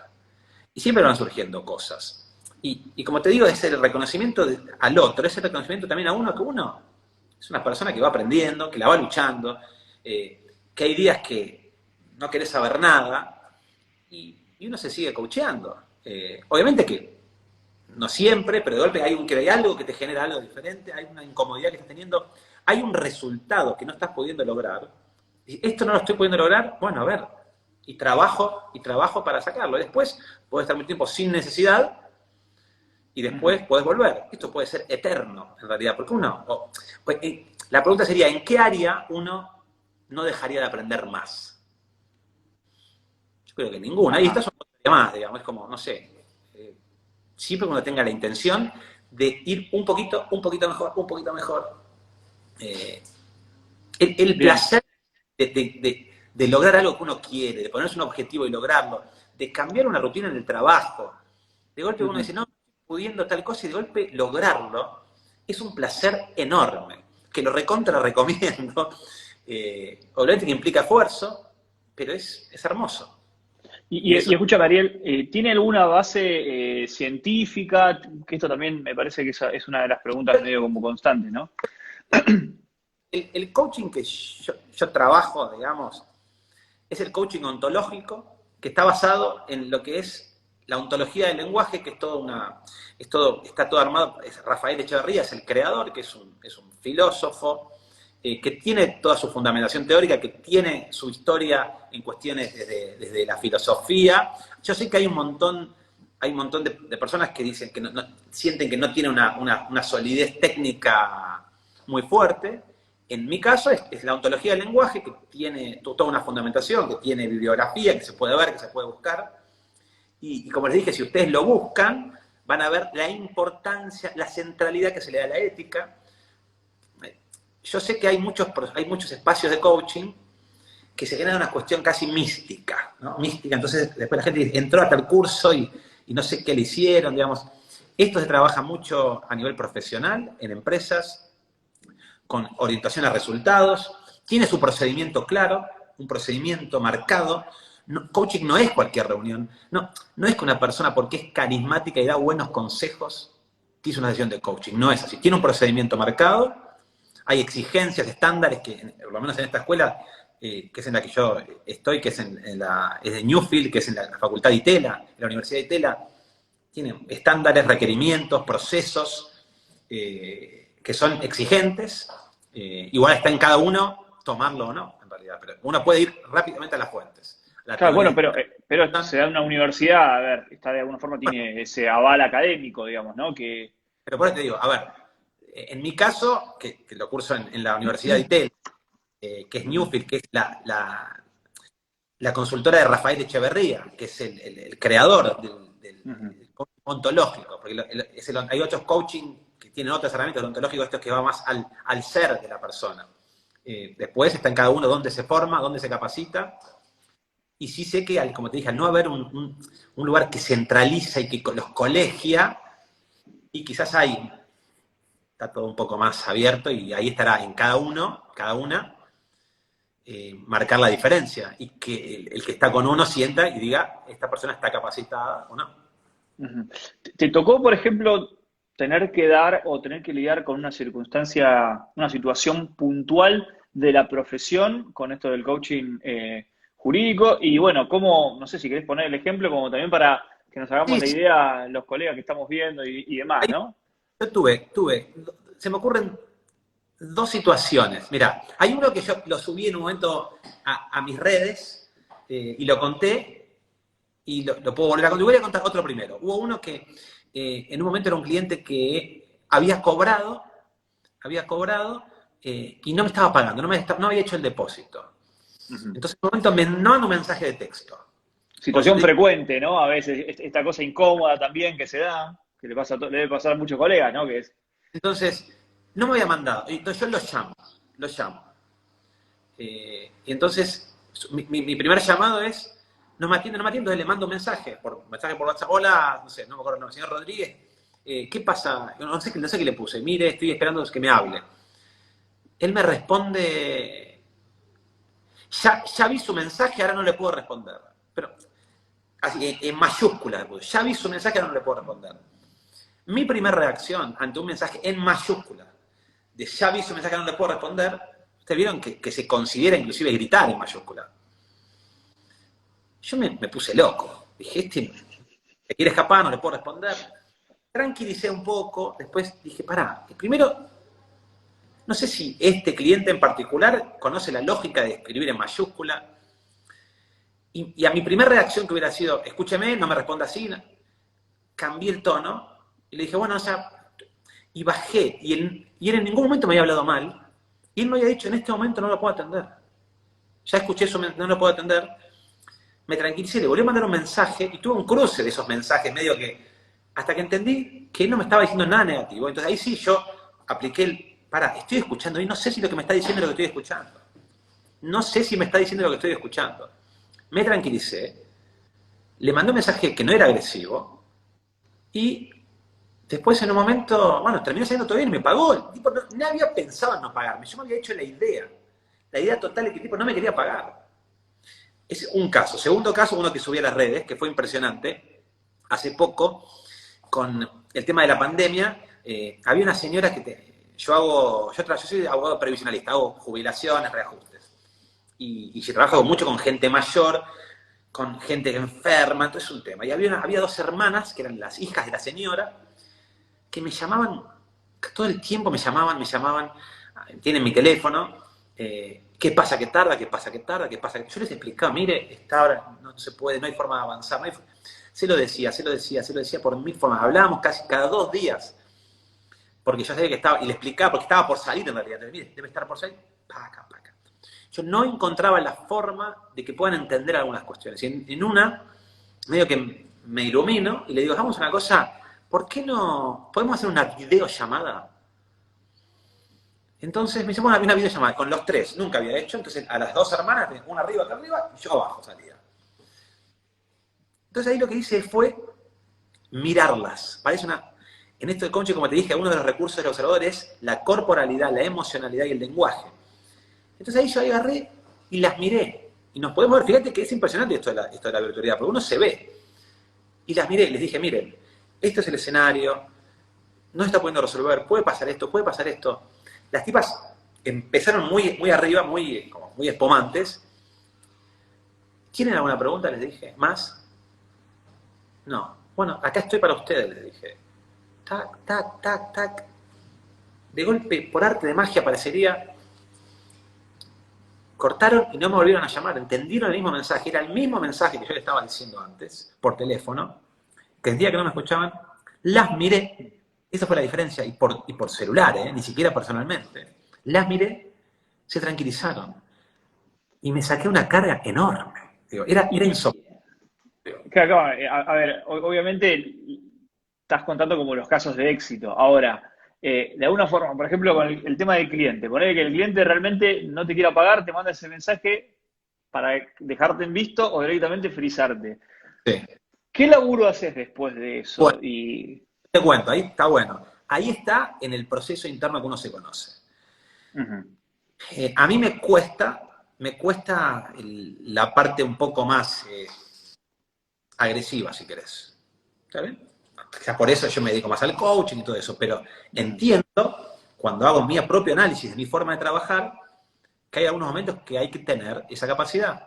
Y siempre van surgiendo cosas. Y como te digo, es el reconocimiento al otro, es el reconocimiento también a uno, que uno es una persona que va aprendiendo, que la va luchando, que hay días que no querés saber nada, y uno se sigue coacheando. Obviamente que no siempre, pero de golpe hay algo que te genera algo diferente, hay una incomodidad que estás teniendo, hay un resultado que no estás pudiendo lograr. Y esto no lo estoy pudiendo lograr, bueno, a ver, y trabajo para sacarlo. Después puedes estar mucho tiempo sin necesidad y Ujú. después puedes volver. Esto puede ser eterno, en realidad, porque la pregunta sería, ¿en qué área uno no dejaría de aprender más? Yo creo que ninguna. Ahí está Ajá. son más, digamos, es como, no sé, siempre cuando tenga la intención de ir un poquito mejor, un poquito mejor. El Bien. placer de lograr algo que uno quiere, de ponerse un objetivo y lograrlo, de cambiar una rutina en el trabajo. De golpe uno dice, no, pudiendo tal cosa, y de golpe lograrlo, es un placer enorme, que lo recontra recomiendo. Obviamente que implica esfuerzo, pero es hermoso. Y escucha, Ariel, ¿tiene alguna base científica? Que esto también me parece que es una de las preguntas medio como constantes, ¿no? El coaching que yo trabajo, digamos, es el coaching ontológico, que está basado en lo que es la ontología del lenguaje, que está todo armado. Rafael Echeverría es el creador, que es un filósofo, que tiene toda su fundamentación teórica, que tiene su historia en cuestiones desde la filosofía. Yo sé que hay un montón de personas que dicen que sienten que no tiene una solidez técnica muy fuerte. En mi caso es la ontología del lenguaje, que tiene toda una fundamentación, que tiene bibliografía, que se puede ver, que se puede buscar. Y como les dije, si ustedes lo buscan, van a ver la importancia, la centralidad que se le da a la ética. Yo sé que hay muchos espacios de coaching que se generan una cuestión casi mística, ¿no? Mística, entonces después la gente dice, entró a tal curso y no sé qué le hicieron, digamos. Esto se trabaja mucho a nivel profesional, en empresas, con orientación a resultados, tiene su procedimiento claro, un procedimiento marcado. Coaching no es cualquier reunión, no es que una persona porque es carismática y da buenos consejos, te hizo una sesión de coaching, no es así. Tiene un procedimiento marcado, hay exigencias, estándares, que por lo menos en esta escuela, que es en la que yo estoy, que es de Newfield, que es en la Facultad de Itela, en la Universidad de Itela, tiene estándares, requerimientos, procesos que son exigentes. Igual está en cada uno tomarlo o no, en realidad, pero uno puede ir rápidamente a las fuentes. Claro, bueno, pero se da en una universidad, a ver, está de alguna forma tiene ese aval académico, digamos, ¿no? Pero por eso te digo, a ver, en mi caso, que lo curso en la Universidad de Itela, que es Newfield, que es la consultora de Rafael Echeverría, que es el creador del coaching ontológico, porque hay otros coaching que tienen otras herramientas, el ontológico esto es que va más al ser de la persona. Después está en cada uno dónde se forma, dónde se capacita, y sí sé que, como te dije, al no haber un lugar que centraliza y que los colegia, y quizás está todo un poco más abierto, y ahí estará en cada una, marcar la diferencia, y que el que está con uno sienta y diga, esta persona está capacitada o no. ¿Te tocó, por ejemplo, tener que dar o tener que lidiar con una circunstancia, una situación puntual de la profesión con esto del coaching jurídico? Y bueno, no sé si querés poner el ejemplo, como también para que nos hagamos la idea los colegas que estamos viendo y demás, ¿no? Yo se me ocurren dos situaciones. Mira, hay uno que yo lo subí en un momento a mis redes y lo conté y lo puedo volver a contar. Voy a contar otro primero. Hubo uno que en un momento era un cliente que había cobrado y no me estaba pagando, no había hecho el depósito. Entonces en un momento me manda un mensaje de texto. Situación frecuente, ¿no? A veces esta cosa incómoda también que se da, que le debe pasar a muchos colegas, ¿no? Entonces, no me había mandado. Entonces yo lo llamo. Y entonces, mi primer llamado es, no me atiende, entonces le mando un mensaje por WhatsApp. Hola, no sé, no me acuerdo el nombre, señor Rodríguez, ¿qué pasa? No sé qué le puse. Mire, estoy esperando que me hable. Él me responde, ya vi su mensaje, ahora no le puedo responder. Pero, así, en mayúscula, ya vi su mensaje, ahora no le puedo responder. Mi primera reacción ante un mensaje en mayúscula, de ya vi su mensaje, no le puedo responder, ustedes vieron que se considera inclusive gritar en mayúscula. Yo me puse loco. Dije, se quiere escapar, no le puedo responder. Tranquilicé un poco, después dije, pará, primero, no sé si este cliente en particular conoce la lógica de escribir en mayúscula. Y a mi primera reacción que hubiera sido, escúcheme, no me responda así, cambié el tono y le dije, bueno, o sea, y bajé, y él en ningún momento me había hablado mal, y él me había dicho, en este momento no lo puedo atender. Ya escuché eso, no lo puedo atender. Me tranquilicé, le volví a mandar un mensaje, y tuve un cruce de esos mensajes, medio que, hasta que entendí que él no me estaba diciendo nada negativo. Entonces ahí sí yo apliqué estoy escuchando, y no sé si lo que me está diciendo es lo que estoy escuchando. no sé si me está diciendo lo que estoy escuchando. Me tranquilicé, le mandé un mensaje que no era agresivo y después en un momento, bueno, terminó saliendo todo bien y me pagó. El tipo no había pensado en no pagarme, yo me había hecho la idea total de que el tipo no me quería pagar. Es un caso. Segundo caso, uno que subí a las redes, que fue impresionante, hace poco, con el tema de la pandemia, había una señora que yo soy abogado previsionalista, hago jubilaciones, reajustes. Y trabajo mucho con gente mayor, con gente enferma, entonces es un tema. Y había dos hermanas, que eran las hijas de la señora, que me llamaban, todo el tiempo me llamaban, tienen mi teléfono, ¿qué pasa que tarda? ¿Qué pasa que tarda? ¿Qué pasa que...? Yo les explicaba, mire, esta hora no se puede, no hay forma de avanzar, se lo decía por mil formas, hablábamos casi cada 2 días, porque yo sabía que estaba, y le explicaba, porque estaba por salir en realidad, entonces, mire, debe estar por salir, paca. Yo no encontraba la forma de que puedan entender algunas cuestiones. Y en una, medio que me ilumino y le digo, hagamos una cosa, ¿por qué no podemos hacer una videollamada? Entonces me hizo una videollamada con los 3, nunca había hecho, entonces a las 2 hermanas, una arriba, otra arriba, y yo abajo salía. Entonces ahí lo que hice fue mirarlas. En esto de coaching, como te dije, uno de los recursos del observador es la corporalidad, la emocionalidad y el lenguaje. Entonces ahí yo agarré y las miré. Y nos podemos ver, fíjate que es impresionante esto de la virtualidad, porque uno se ve. Y las miré y les dije, miren, este es el escenario, no se está pudiendo resolver, puede pasar esto, puede pasar esto. Las tipas empezaron muy arriba, muy espumantes. ¿Tienen alguna pregunta? Les dije. ¿Más? No. Bueno, acá estoy para ustedes, les dije. Tac, tac, tac, tac. De golpe, por arte de magia, parecería... Cortaron y no me volvieron a llamar. Entendieron el mismo mensaje. Era el mismo mensaje que yo le estaba diciendo antes, por teléfono, que el día que no me escuchaban, las miré. Esa fue la diferencia. Y por celular, ni siquiera personalmente. Las miré, se tranquilizaron. Y me saqué una carga enorme. Digo, era insoportable. A ver, obviamente estás contando como los casos de éxito. Ahora, de alguna forma, por ejemplo, con el tema del cliente, ponele que el cliente realmente no te quiera pagar, te manda ese mensaje para dejarte en visto o directamente frizarte. Sí. ¿Qué laburo haces después de eso? Bueno, te cuento, ahí está bueno. Ahí está en el proceso interno que uno se conoce. A mí me cuesta la parte un poco más agresiva, si querés. ¿Está bien? O sea, por eso yo me dedico más al coaching y todo eso, pero entiendo, cuando hago mi propio análisis de mi forma de trabajar, que hay algunos momentos que hay que tener esa capacidad.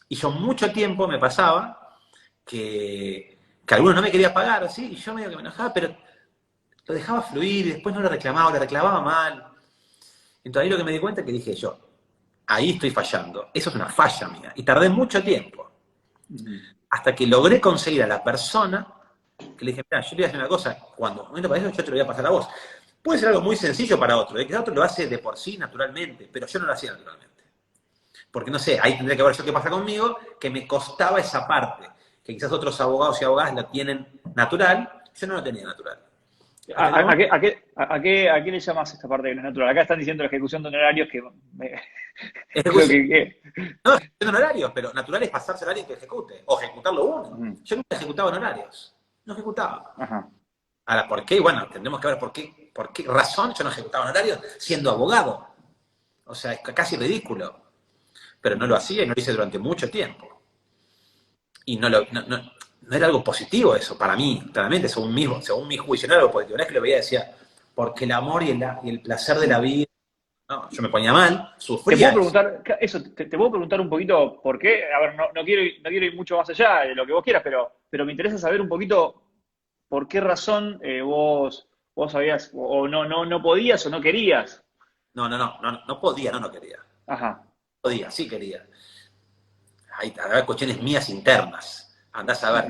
Y yo mucho tiempo me pasaba que algunos no me quería pagar, ¿sí? Y yo medio que me enojaba, pero lo dejaba fluir y después no le reclamaba mal. Entonces ahí lo que me di cuenta es que dije yo, ahí estoy fallando, eso es una falla mía. Y tardé mucho tiempo, hasta que logré conseguir a la persona que le dije, mira, yo te voy a hacer una cosa, cuando momento para eso yo te lo voy a pasar a vos. Puede ser algo muy sencillo para otro, que otro lo hace de por sí naturalmente, pero yo no lo hacía naturalmente. Porque no sé, ahí tendría que ver yo qué pasa conmigo, que me costaba esa parte, que quizás otros abogados y abogadas la tienen natural, yo no la tenía natural. ¿A qué le llamas esta parte que no es natural? Acá están diciendo la ejecución de honorarios que... creo que... No, ejecución de honorarios, pero natural es pasarse a alguien que ejecute, o ejecutarlo uno. Yo nunca ejecutaba honorarios. No ejecutaba. Ajá. Ahora, ¿por qué? Bueno, tendremos que ver por qué razón yo no ejecutaba honorarios siendo abogado. O sea, es casi ridículo. Pero no lo hacía y no lo hice durante mucho tiempo. Y no era algo positivo eso, para mí, claramente, según mi juicio, no era algo positivo. Una vez que lo veía decía, porque el amor y el placer de la vida, no, yo me ponía mal, sufría. Te puedo preguntar un poquito por qué. A ver, no quiero ir mucho más allá de lo que vos quieras, pero me interesa saber un poquito por qué razón vos sabías, o no podías o no querías. No podía, no quería. Ajá. Podía, sí quería. Había cuestiones mías internas. Andás a ver.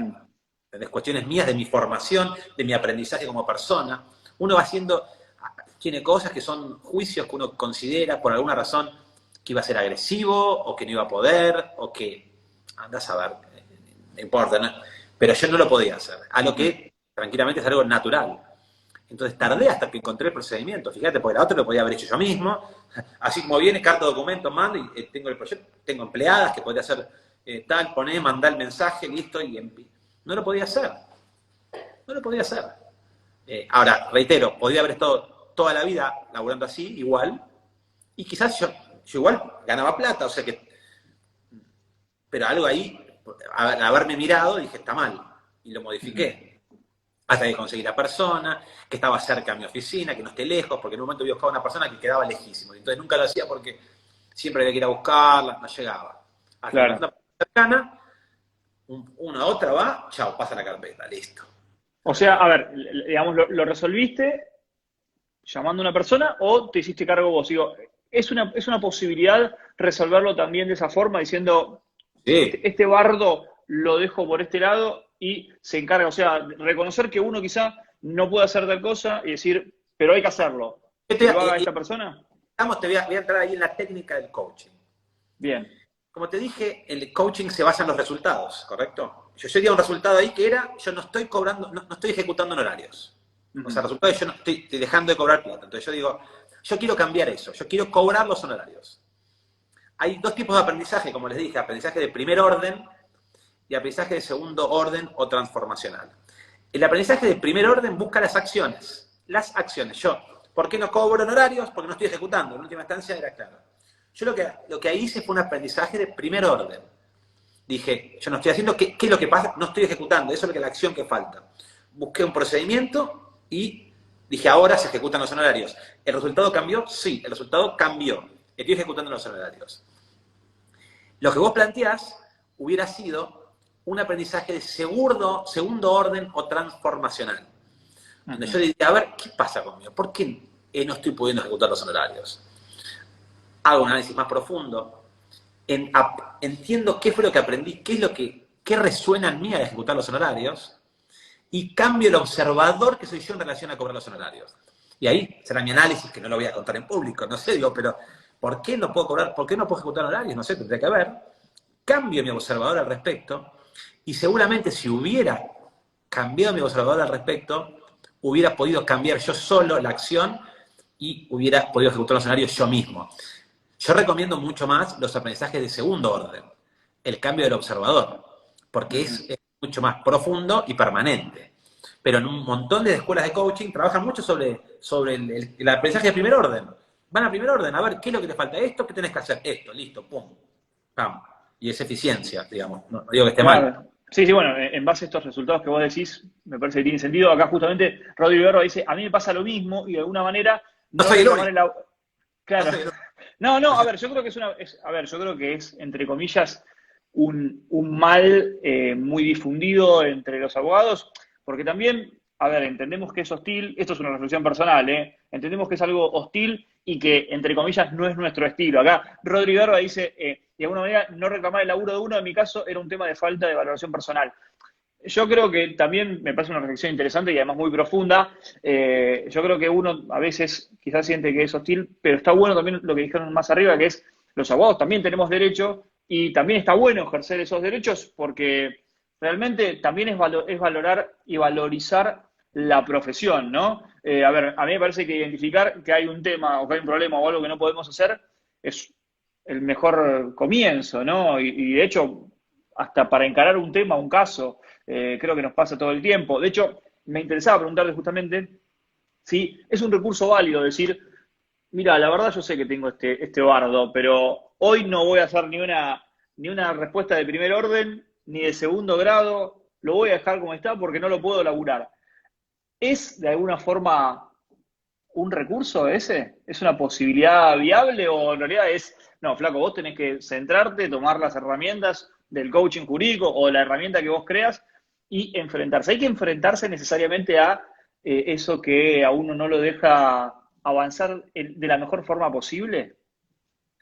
¿Entendés? Cuestiones mías de mi formación, de mi aprendizaje como persona. Uno va tiene cosas que son juicios que uno considera por alguna razón que iba a ser agresivo, o que no iba a poder, o que, andás a ver, no importa, ¿no? Pero yo no lo podía hacer. A lo que tranquilamente es algo natural. Entonces tardé hasta que encontré el procedimiento. Fíjate, porque la otra lo podía haber hecho yo mismo. Así como viene, carta documento, mando y tengo el proyecto. Tengo empleadas que podría hacer tal, poner, mandar el mensaje, listo, y no lo podía hacer. No lo podía hacer. Ahora, reitero, podría haber estado toda la vida laburando así, igual, y quizás yo igual ganaba plata, o sea que... Pero algo ahí, al haberme mirado, dije, está mal, y lo modifiqué. Hasta que conseguí la persona, que estaba cerca de mi oficina, que no esté lejos, porque en un momento yo buscaba una persona que quedaba lejísimo. Entonces nunca lo hacía porque siempre había que ir a buscarla, no llegaba. Hasta que una persona cercana, una otra va, chao, pasa la carpeta, listo. O sea, a ver, digamos, ¿lo resolviste llamando a una persona o te hiciste cargo vos? Digo, ¿es una posibilidad resolverlo también de esa forma, diciendo, Sí. este bardo lo dejo por este lado y se encarga? O sea, reconocer que uno quizá no puede hacer tal cosa y decir, pero hay que hacerlo. ¿Que lo haga esta persona? Vamos, voy a entrar ahí en la técnica del coaching. Bien. Como te dije, el coaching se basa en los resultados, ¿correcto? Yo di un resultado ahí que era, yo no estoy cobrando, no estoy ejecutando en horarios. O sea, el resultado es yo no estoy dejando de cobrar plata. Entonces yo digo, yo quiero cambiar eso, yo quiero cobrar los honorarios. Hay dos tipos de aprendizaje, como les dije, aprendizaje de primer orden y aprendizaje de segundo orden o transformacional. El aprendizaje de primer orden busca las acciones. Las acciones. Yo, ¿por qué no cobro en horarios? Porque no estoy ejecutando. En última instancia era claro. Yo lo que hice fue un aprendizaje de primer orden. Dije, yo no estoy haciendo, ¿qué es lo que pasa? No estoy ejecutando, eso es lo que la acción que falta. Busqué un procedimiento y dije, ahora se ejecutan los honorarios. ¿El resultado cambió? Sí, el resultado cambió. Estoy ejecutando los honorarios. Lo que vos planteás hubiera sido un aprendizaje de segundo orden o transformacional. Donde yo diría, a ver, ¿qué pasa conmigo? ¿Por qué no estoy pudiendo ejecutar los honorarios? Hago un análisis más profundo, entiendo qué fue lo que aprendí, qué resuena en mí al ejecutar los honorarios, y cambio el observador que soy yo en relación a cobrar los honorarios. Y ahí será mi análisis, que no lo voy a contar en público, no sé, digo, pero ¿por qué no puedo cobrar, por qué no puedo ejecutar honorarios? No sé, tendría que ver. Cambio mi observador al respecto, y seguramente si hubiera cambiado mi observador al respecto, hubiera podido cambiar yo solo la acción y hubiera podido ejecutar los honorarios yo mismo. Yo recomiendo mucho más los aprendizajes de segundo orden, el cambio del observador, porque es mucho más profundo y permanente. Pero en un montón de escuelas de coaching trabajan mucho sobre el aprendizaje de primer orden. Van a primer orden, a ver qué es lo que te falta, esto, qué tenés que hacer, esto, listo, pum, pam. Y es eficiencia, digamos, no digo que esté mal. Sí, bueno, en base a estos resultados que vos decís, me parece que tiene sentido. Acá justamente Rodrigo Berro dice, a mí me pasa lo mismo y de alguna manera no soy el único. Claro. No, a ver, yo creo que es, entre comillas, un mal muy difundido entre los abogados, porque también, a ver, entendemos que es hostil, esto es una reflexión personal, entendemos que es algo hostil y que, entre comillas, no es nuestro estilo. Acá Rodrigo Berba dice, de alguna manera, no reclamar el laburo de uno, en mi caso, era un tema de falta de valoración personal. Yo creo que también me parece una reflexión interesante y además muy profunda. Yo creo que uno a veces quizás siente que es hostil, pero está bueno también lo que dijeron más arriba, que es los abogados también tenemos derecho y también está bueno ejercer esos derechos porque realmente también es valorar y valorizar la profesión, ¿no? A ver, a mí me parece que identificar que hay un tema o que hay un problema o algo que no podemos hacer es el mejor comienzo, ¿no? Y de hecho, hasta para encarar un tema, un caso, creo que nos pasa todo el tiempo. De hecho, me interesaba preguntarte justamente si es un recurso válido decir, mira, la verdad yo sé que tengo este bardo, pero hoy no voy a hacer ni una respuesta de primer orden, ni de segundo grado, lo voy a dejar como está porque no lo puedo laburar. ¿Es de alguna forma un recurso ese? ¿Es una posibilidad viable o en realidad es, no, flaco, vos tenés que centrarte, tomar las herramientas del coaching jurídico o la herramienta que vos creas y enfrentarse? ¿Hay que enfrentarse necesariamente a eso que a uno no lo deja avanzar de la mejor forma posible?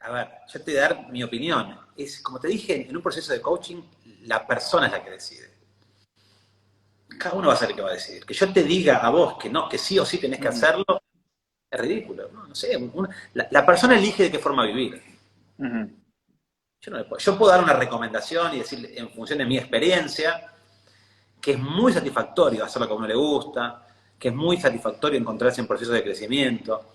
A ver, yo te voy a dar mi opinión. Es, como te dije, en un proceso de coaching, la persona es la que decide. Cada uno va a ser el que va a decidir. Que yo te diga a vos que no, que sí o sí tenés que hacerlo, es ridículo. No sé, la persona elige de qué forma vivir. Yo puedo dar una recomendación y decir, en función de mi experiencia, que es muy satisfactorio hacerlo como a uno le gusta, que es muy satisfactorio encontrarse en procesos de crecimiento.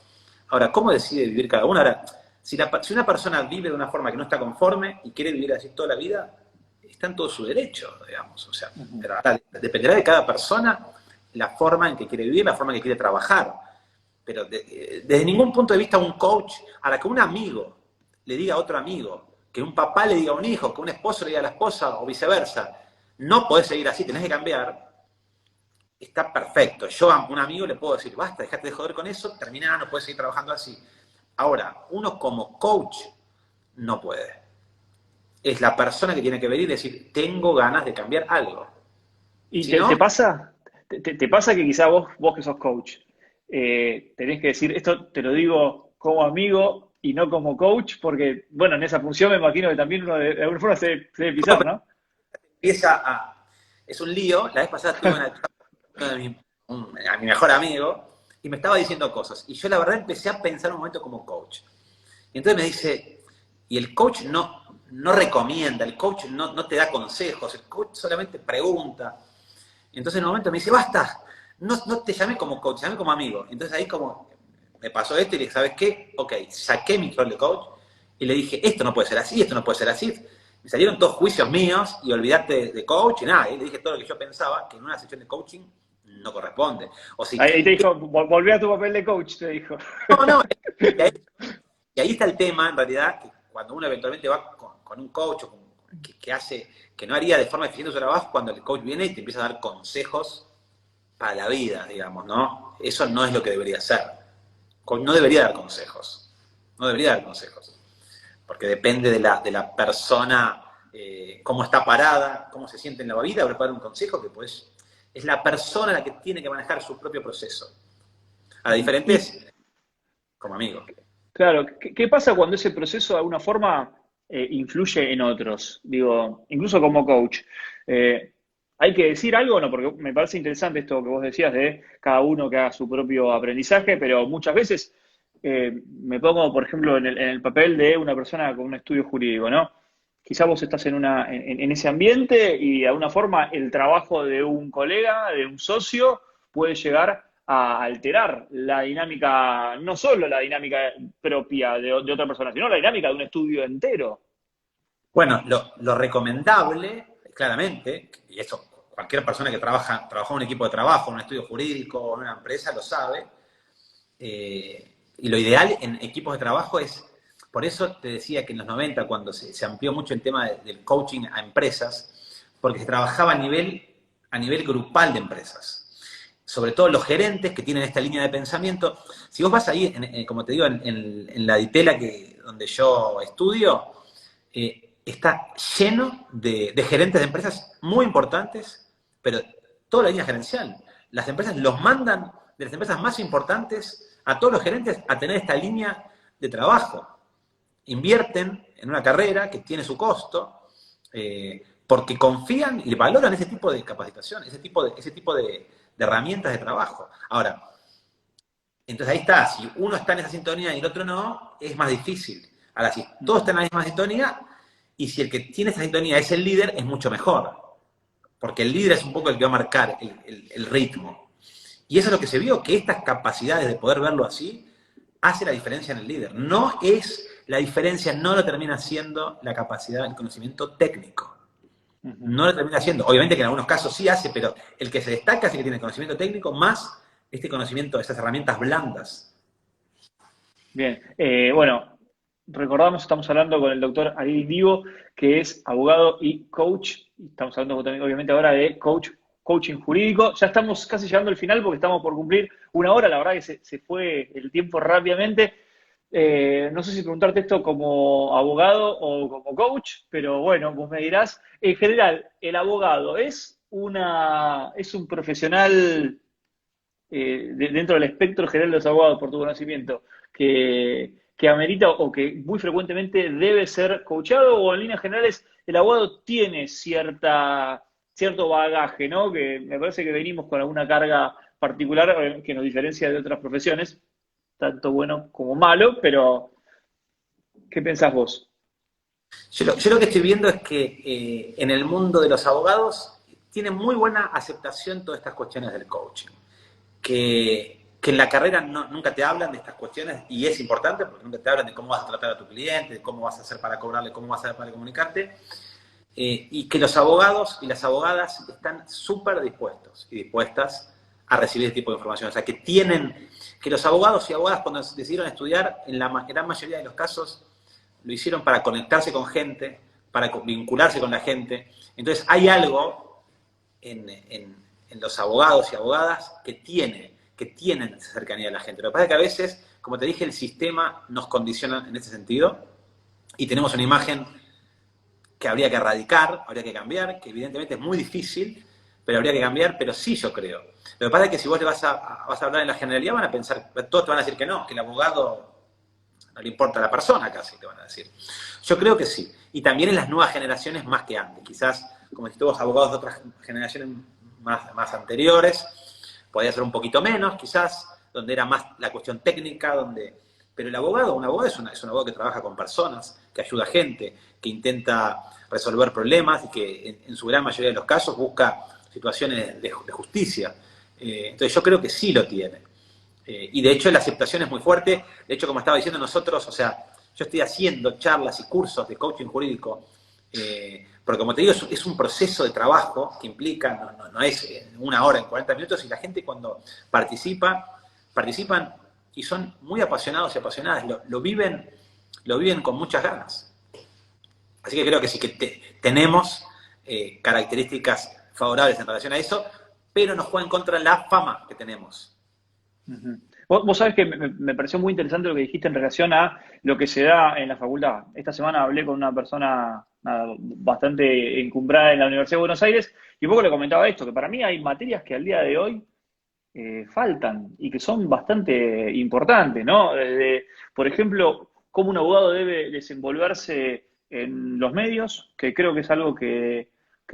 Ahora, ¿cómo decide vivir cada uno? Ahora, si una persona vive de una forma que no está conforme y quiere vivir así toda la vida, está en todo su derecho, digamos. O sea, pero ahora dependerá de cada persona la forma en que quiere vivir, la forma en que quiere trabajar. Pero desde ningún punto de vista un coach, a la que un amigo le diga a otro amigo, que un papá le diga a un hijo, que un esposo le diga a la esposa o viceversa, no podés seguir así, tenés que cambiar, está perfecto. Yo a un amigo le puedo decir, basta, dejate de joder con eso, terminá, no puedes seguir trabajando así. Ahora, uno como coach no puede. Es la persona que tiene que venir y decir, tengo ganas de cambiar algo. ¿Y Si te, no, te pasa? ¿Te pasa que quizá vos que sos coach, tenés que decir, esto te lo digo como amigo y no como coach? Porque, bueno, en esa función me imagino que también uno de alguna forma se debe pisar, ¿no? empieza a... Es un lío. La vez pasada tuve una charla a mi mejor amigo y me estaba diciendo cosas. Y yo la verdad empecé a pensar un momento como coach. Y entonces me dice, y el coach no recomienda, el coach no te da consejos, el coach solamente pregunta. Y entonces en un momento me dice, basta, no te llamé como coach, llamé como amigo. Entonces ahí como me pasó esto y le dije, ¿sabes qué? Ok, saqué mi rol de coach y le dije, esto no puede ser así, esto no puede ser así. Me salieron todos juicios míos y olvidate de coach y nada. Y le dije todo lo que yo pensaba que en una sesión de coaching no corresponde. O si, Ahí te dijo, volvé a tu papel de coach, te dijo. no, y ahí, y ahí está el tema, en realidad, que cuando uno eventualmente va con un coach o que hace, que no haría de forma eficiente su trabajo, cuando el coach viene y te empieza a dar consejos para la vida, digamos, ¿no? Eso no es lo que debería ser. Coach no debería dar consejos. No debería dar consejos. Porque depende de la persona, cómo está parada, cómo se siente en la vida, para dar un consejo que pues es la persona la que tiene que manejar su propio proceso. A diferentes, como amigo. Claro, ¿qué pasa cuando ese proceso de alguna forma influye en otros? Digo, incluso como coach. ¿Hay que decir algo o no? Porque me parece interesante esto que vos decías de cada uno que haga su propio aprendizaje, pero muchas veces me pongo, por ejemplo, en el papel de una persona con un estudio jurídico, ¿no? Quizá vos estás en ese ambiente y de alguna forma el trabajo de un colega, de un socio, puede llegar a alterar la dinámica, no solo la dinámica propia de otra persona, sino la dinámica de un estudio entero. Bueno, lo recomendable, claramente, y eso cualquier persona que trabaja en un equipo de trabajo, en un estudio jurídico, en una empresa, lo sabe, y lo ideal en equipos de trabajo es, por eso te decía que en los 90, cuando se amplió mucho el tema del coaching a empresas, porque se trabajaba a nivel grupal de empresas. Sobre todo los gerentes que tienen esta línea de pensamiento. Si vos vas ahí, como te digo, en la ditela donde yo estudio, está lleno de gerentes de empresas muy importantes, pero toda la línea gerencial. Las empresas los mandan de las empresas más importantes a todos los gerentes a tener esta línea de trabajo. Invierten en una carrera que tiene su costo, porque confían y valoran ese tipo de capacitación, ese tipo de herramientas de trabajo. Ahora, entonces ahí está, si uno está en esa sintonía y el otro no, es más difícil. Ahora, si todos están en la misma sintonía, y si el que tiene esa sintonía es el líder, es mucho mejor. Porque el líder es un poco el que va a marcar el ritmo. Y eso es lo que se vio, que estas capacidades de poder verlo así, hace la diferencia en el líder. No es la diferencia, no lo termina siendo la capacidad, el conocimiento técnico. No lo termina siendo. Obviamente que en algunos casos sí hace, pero el que se destaca es el que tiene conocimiento técnico más este conocimiento, estas herramientas blandas. Bien, bueno, recordamos, estamos hablando con el doctor Ariel Divo, que es abogado y coach. Estamos hablando también, obviamente, ahora de coaching jurídico. Ya estamos casi llegando al final porque estamos por cumplir una hora. La verdad que se fue el tiempo rápidamente. No sé si preguntarte esto como abogado o como coach, pero bueno, vos me dirás. En general, el abogado es un profesional dentro del espectro general de los abogados, por tu conocimiento, que amerita o que muy frecuentemente debe ser coachado, o en líneas generales el abogado tiene cierto bagaje, ¿no? Que me parece que venimos con alguna carga particular que nos diferencia de otras profesiones, tanto bueno como malo, pero ¿qué pensás vos? Yo lo que estoy viendo es que en el mundo de los abogados tiene muy buena aceptación todas estas cuestiones del coaching. que en la carrera nunca te hablan de estas cuestiones, y es importante porque nunca te hablan de cómo vas a tratar a tu cliente, de cómo vas a hacer para cobrarle, cómo vas a hacer para comunicarte, y que los abogados y las abogadas están súper dispuestos y dispuestas a recibir este tipo de información. O sea, que los abogados y abogadas cuando decidieron estudiar, en la gran mayoría de los casos, lo hicieron para conectarse con gente, para vincularse con la gente. Entonces hay algo en los abogados y abogadas que tienen esa cercanía a la gente. Lo que pasa es que a veces, como te dije, el sistema nos condiciona en ese sentido y tenemos una imagen que habría que erradicar, habría que cambiar, que evidentemente es muy difícil, pero habría que cambiar, pero sí yo creo. Lo que pasa es que si vos le vas a hablar en la generalidad, van a pensar, todos te van a decir que no, que el abogado no le importa a la persona casi, te van a decir. Yo creo que sí. Y también en las nuevas generaciones más que antes. Quizás, como dijiste vos, abogados de otras generaciones más anteriores, podía ser un poquito menos, quizás, donde era más la cuestión técnica, pero un abogado es un abogado que trabaja con personas, que ayuda a gente, que intenta resolver problemas y que en su gran mayoría de los casos busca situaciones de justicia. Entonces yo creo que sí lo tiene. Y de hecho la aceptación es muy fuerte. De hecho, como estaba diciendo nosotros, o sea, yo estoy haciendo charlas y cursos de coaching jurídico, porque como te digo, es un proceso de trabajo que implica, no es una hora en 40 minutos, y la gente cuando participan y son muy apasionados y apasionadas, lo viven con muchas ganas. Así que creo que sí que tenemos características favorables en relación a eso, pero nos juega en contra la fama que tenemos. Ujú. Vos sabés que me pareció muy interesante lo que dijiste en relación a lo que se da en la facultad. Esta semana hablé con una persona bastante encumbrada en la Universidad de Buenos Aires y un poco le comentaba esto, que para mí hay materias que al día de hoy faltan y que son bastante importantes, ¿no? Desde, por ejemplo, cómo un abogado debe desenvolverse en los medios, que creo que es algo que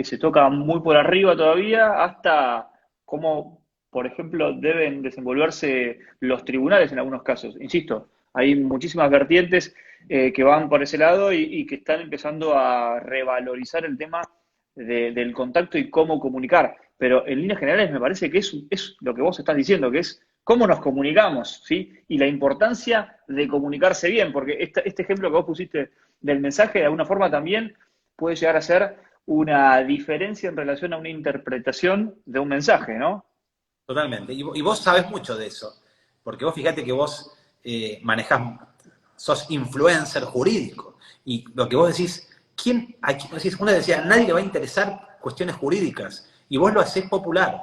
se toca muy por arriba todavía, hasta cómo, por ejemplo, deben desenvolverse los tribunales en algunos casos. Insisto, hay muchísimas vertientes que van por ese lado y que están empezando a revalorizar el tema del contacto y cómo comunicar. Pero en líneas generales me parece que es lo que vos estás diciendo, que es cómo nos comunicamos, ¿sí? Y la importancia de comunicarse bien, porque este ejemplo que vos pusiste del mensaje, de alguna forma también puede llegar a ser una diferencia en relación a una interpretación de un mensaje, ¿no? Totalmente. Y vos sabés mucho de eso, porque vos fíjate que vos sos influencer jurídico, y lo que vos decís, uno decía, a nadie le va a interesar cuestiones jurídicas, y vos lo hacés popular.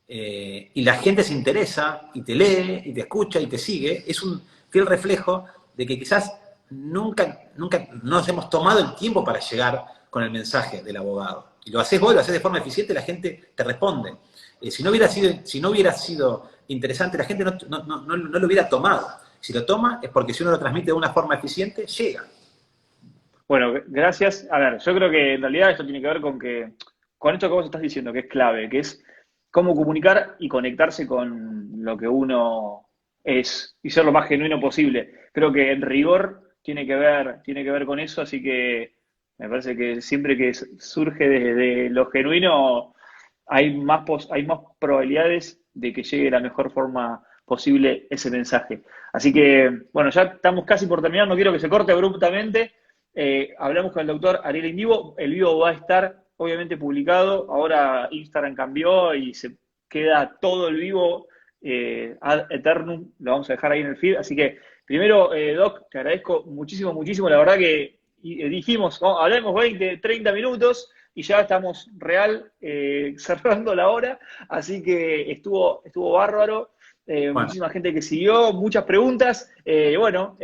Y la gente se interesa, y te lee, y te escucha, y te sigue. Es un fiel reflejo de que quizás nunca nos hemos tomado el tiempo para llegar con el mensaje del abogado. Y lo haces vos, lo haces de forma eficiente, la gente te responde. Si no hubiera sido interesante, la gente no lo hubiera tomado. Si lo toma, es porque si uno lo transmite de una forma eficiente, llega. Bueno, gracias. A ver, yo creo que en realidad esto tiene que ver con esto que vos estás diciendo, que es clave, que es cómo comunicar y conectarse con lo que uno es y ser lo más genuino posible. Creo que en rigor tiene que ver con eso, así que me parece que siempre que surge desde lo genuino hay más probabilidades de que llegue de la mejor forma posible ese mensaje. Así que, bueno, ya estamos casi por terminar, no quiero que se corte abruptamente. Hablamos con el doctor Ariel Indivo, el vivo va a estar obviamente publicado, ahora Instagram cambió y se queda todo el vivo ad eternum, lo vamos a dejar ahí en el feed, así que primero, Doc, te agradezco muchísimo, muchísimo, la verdad que dijimos, oh, hablemos 20, 30 minutos y ya estamos cerrando la hora, así que estuvo bárbaro. Bueno, Muchísima gente que siguió, muchas preguntas. Bueno,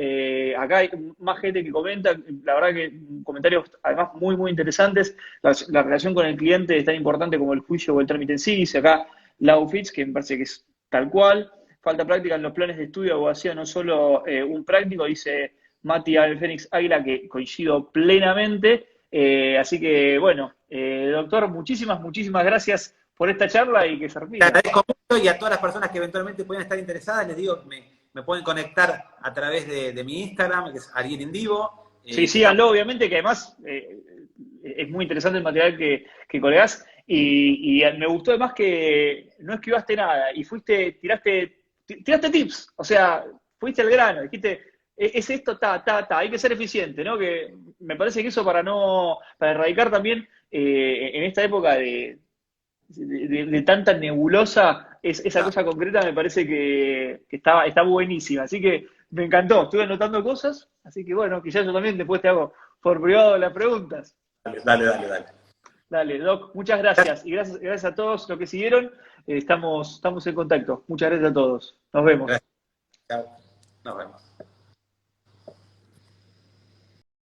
acá hay más gente que comenta, la verdad que comentarios además muy, muy interesantes. La relación con el cliente es tan importante como el juicio o el trámite en sí. Dice acá Lau Fitz, que me parece que es tal cual. Falta práctica en los planes de estudio de abogacía, no solo un práctico, dice Mati Abel Fénix Águila, que coincido plenamente. Así que, bueno, doctor, muchísimas, muchísimas gracias por esta charla y que se te repita. agradezco mucho, y a todas las personas que eventualmente puedan estar interesadas, les digo que me pueden conectar a través de mi Instagram, que es Ariel Indivo. Sí, síganlo, obviamente, que además es muy interesante el material que colgás. Y me gustó además que no esquivaste nada y tiraste tips, o sea, fuiste al grano, dijiste, es esto, hay que ser eficiente, ¿no? Que me parece que eso para erradicar también en esta época de tanta nebulosa, esa cosa concreta me parece que está buenísima. Así que me encantó, estuve anotando cosas, así que bueno, quizás yo también después te hago por privado las preguntas. Dale. Dale, Doc, muchas gracias. Y gracias a todos los que siguieron. Estamos en contacto. Muchas gracias a todos. Nos vemos. Chao. Nos vemos.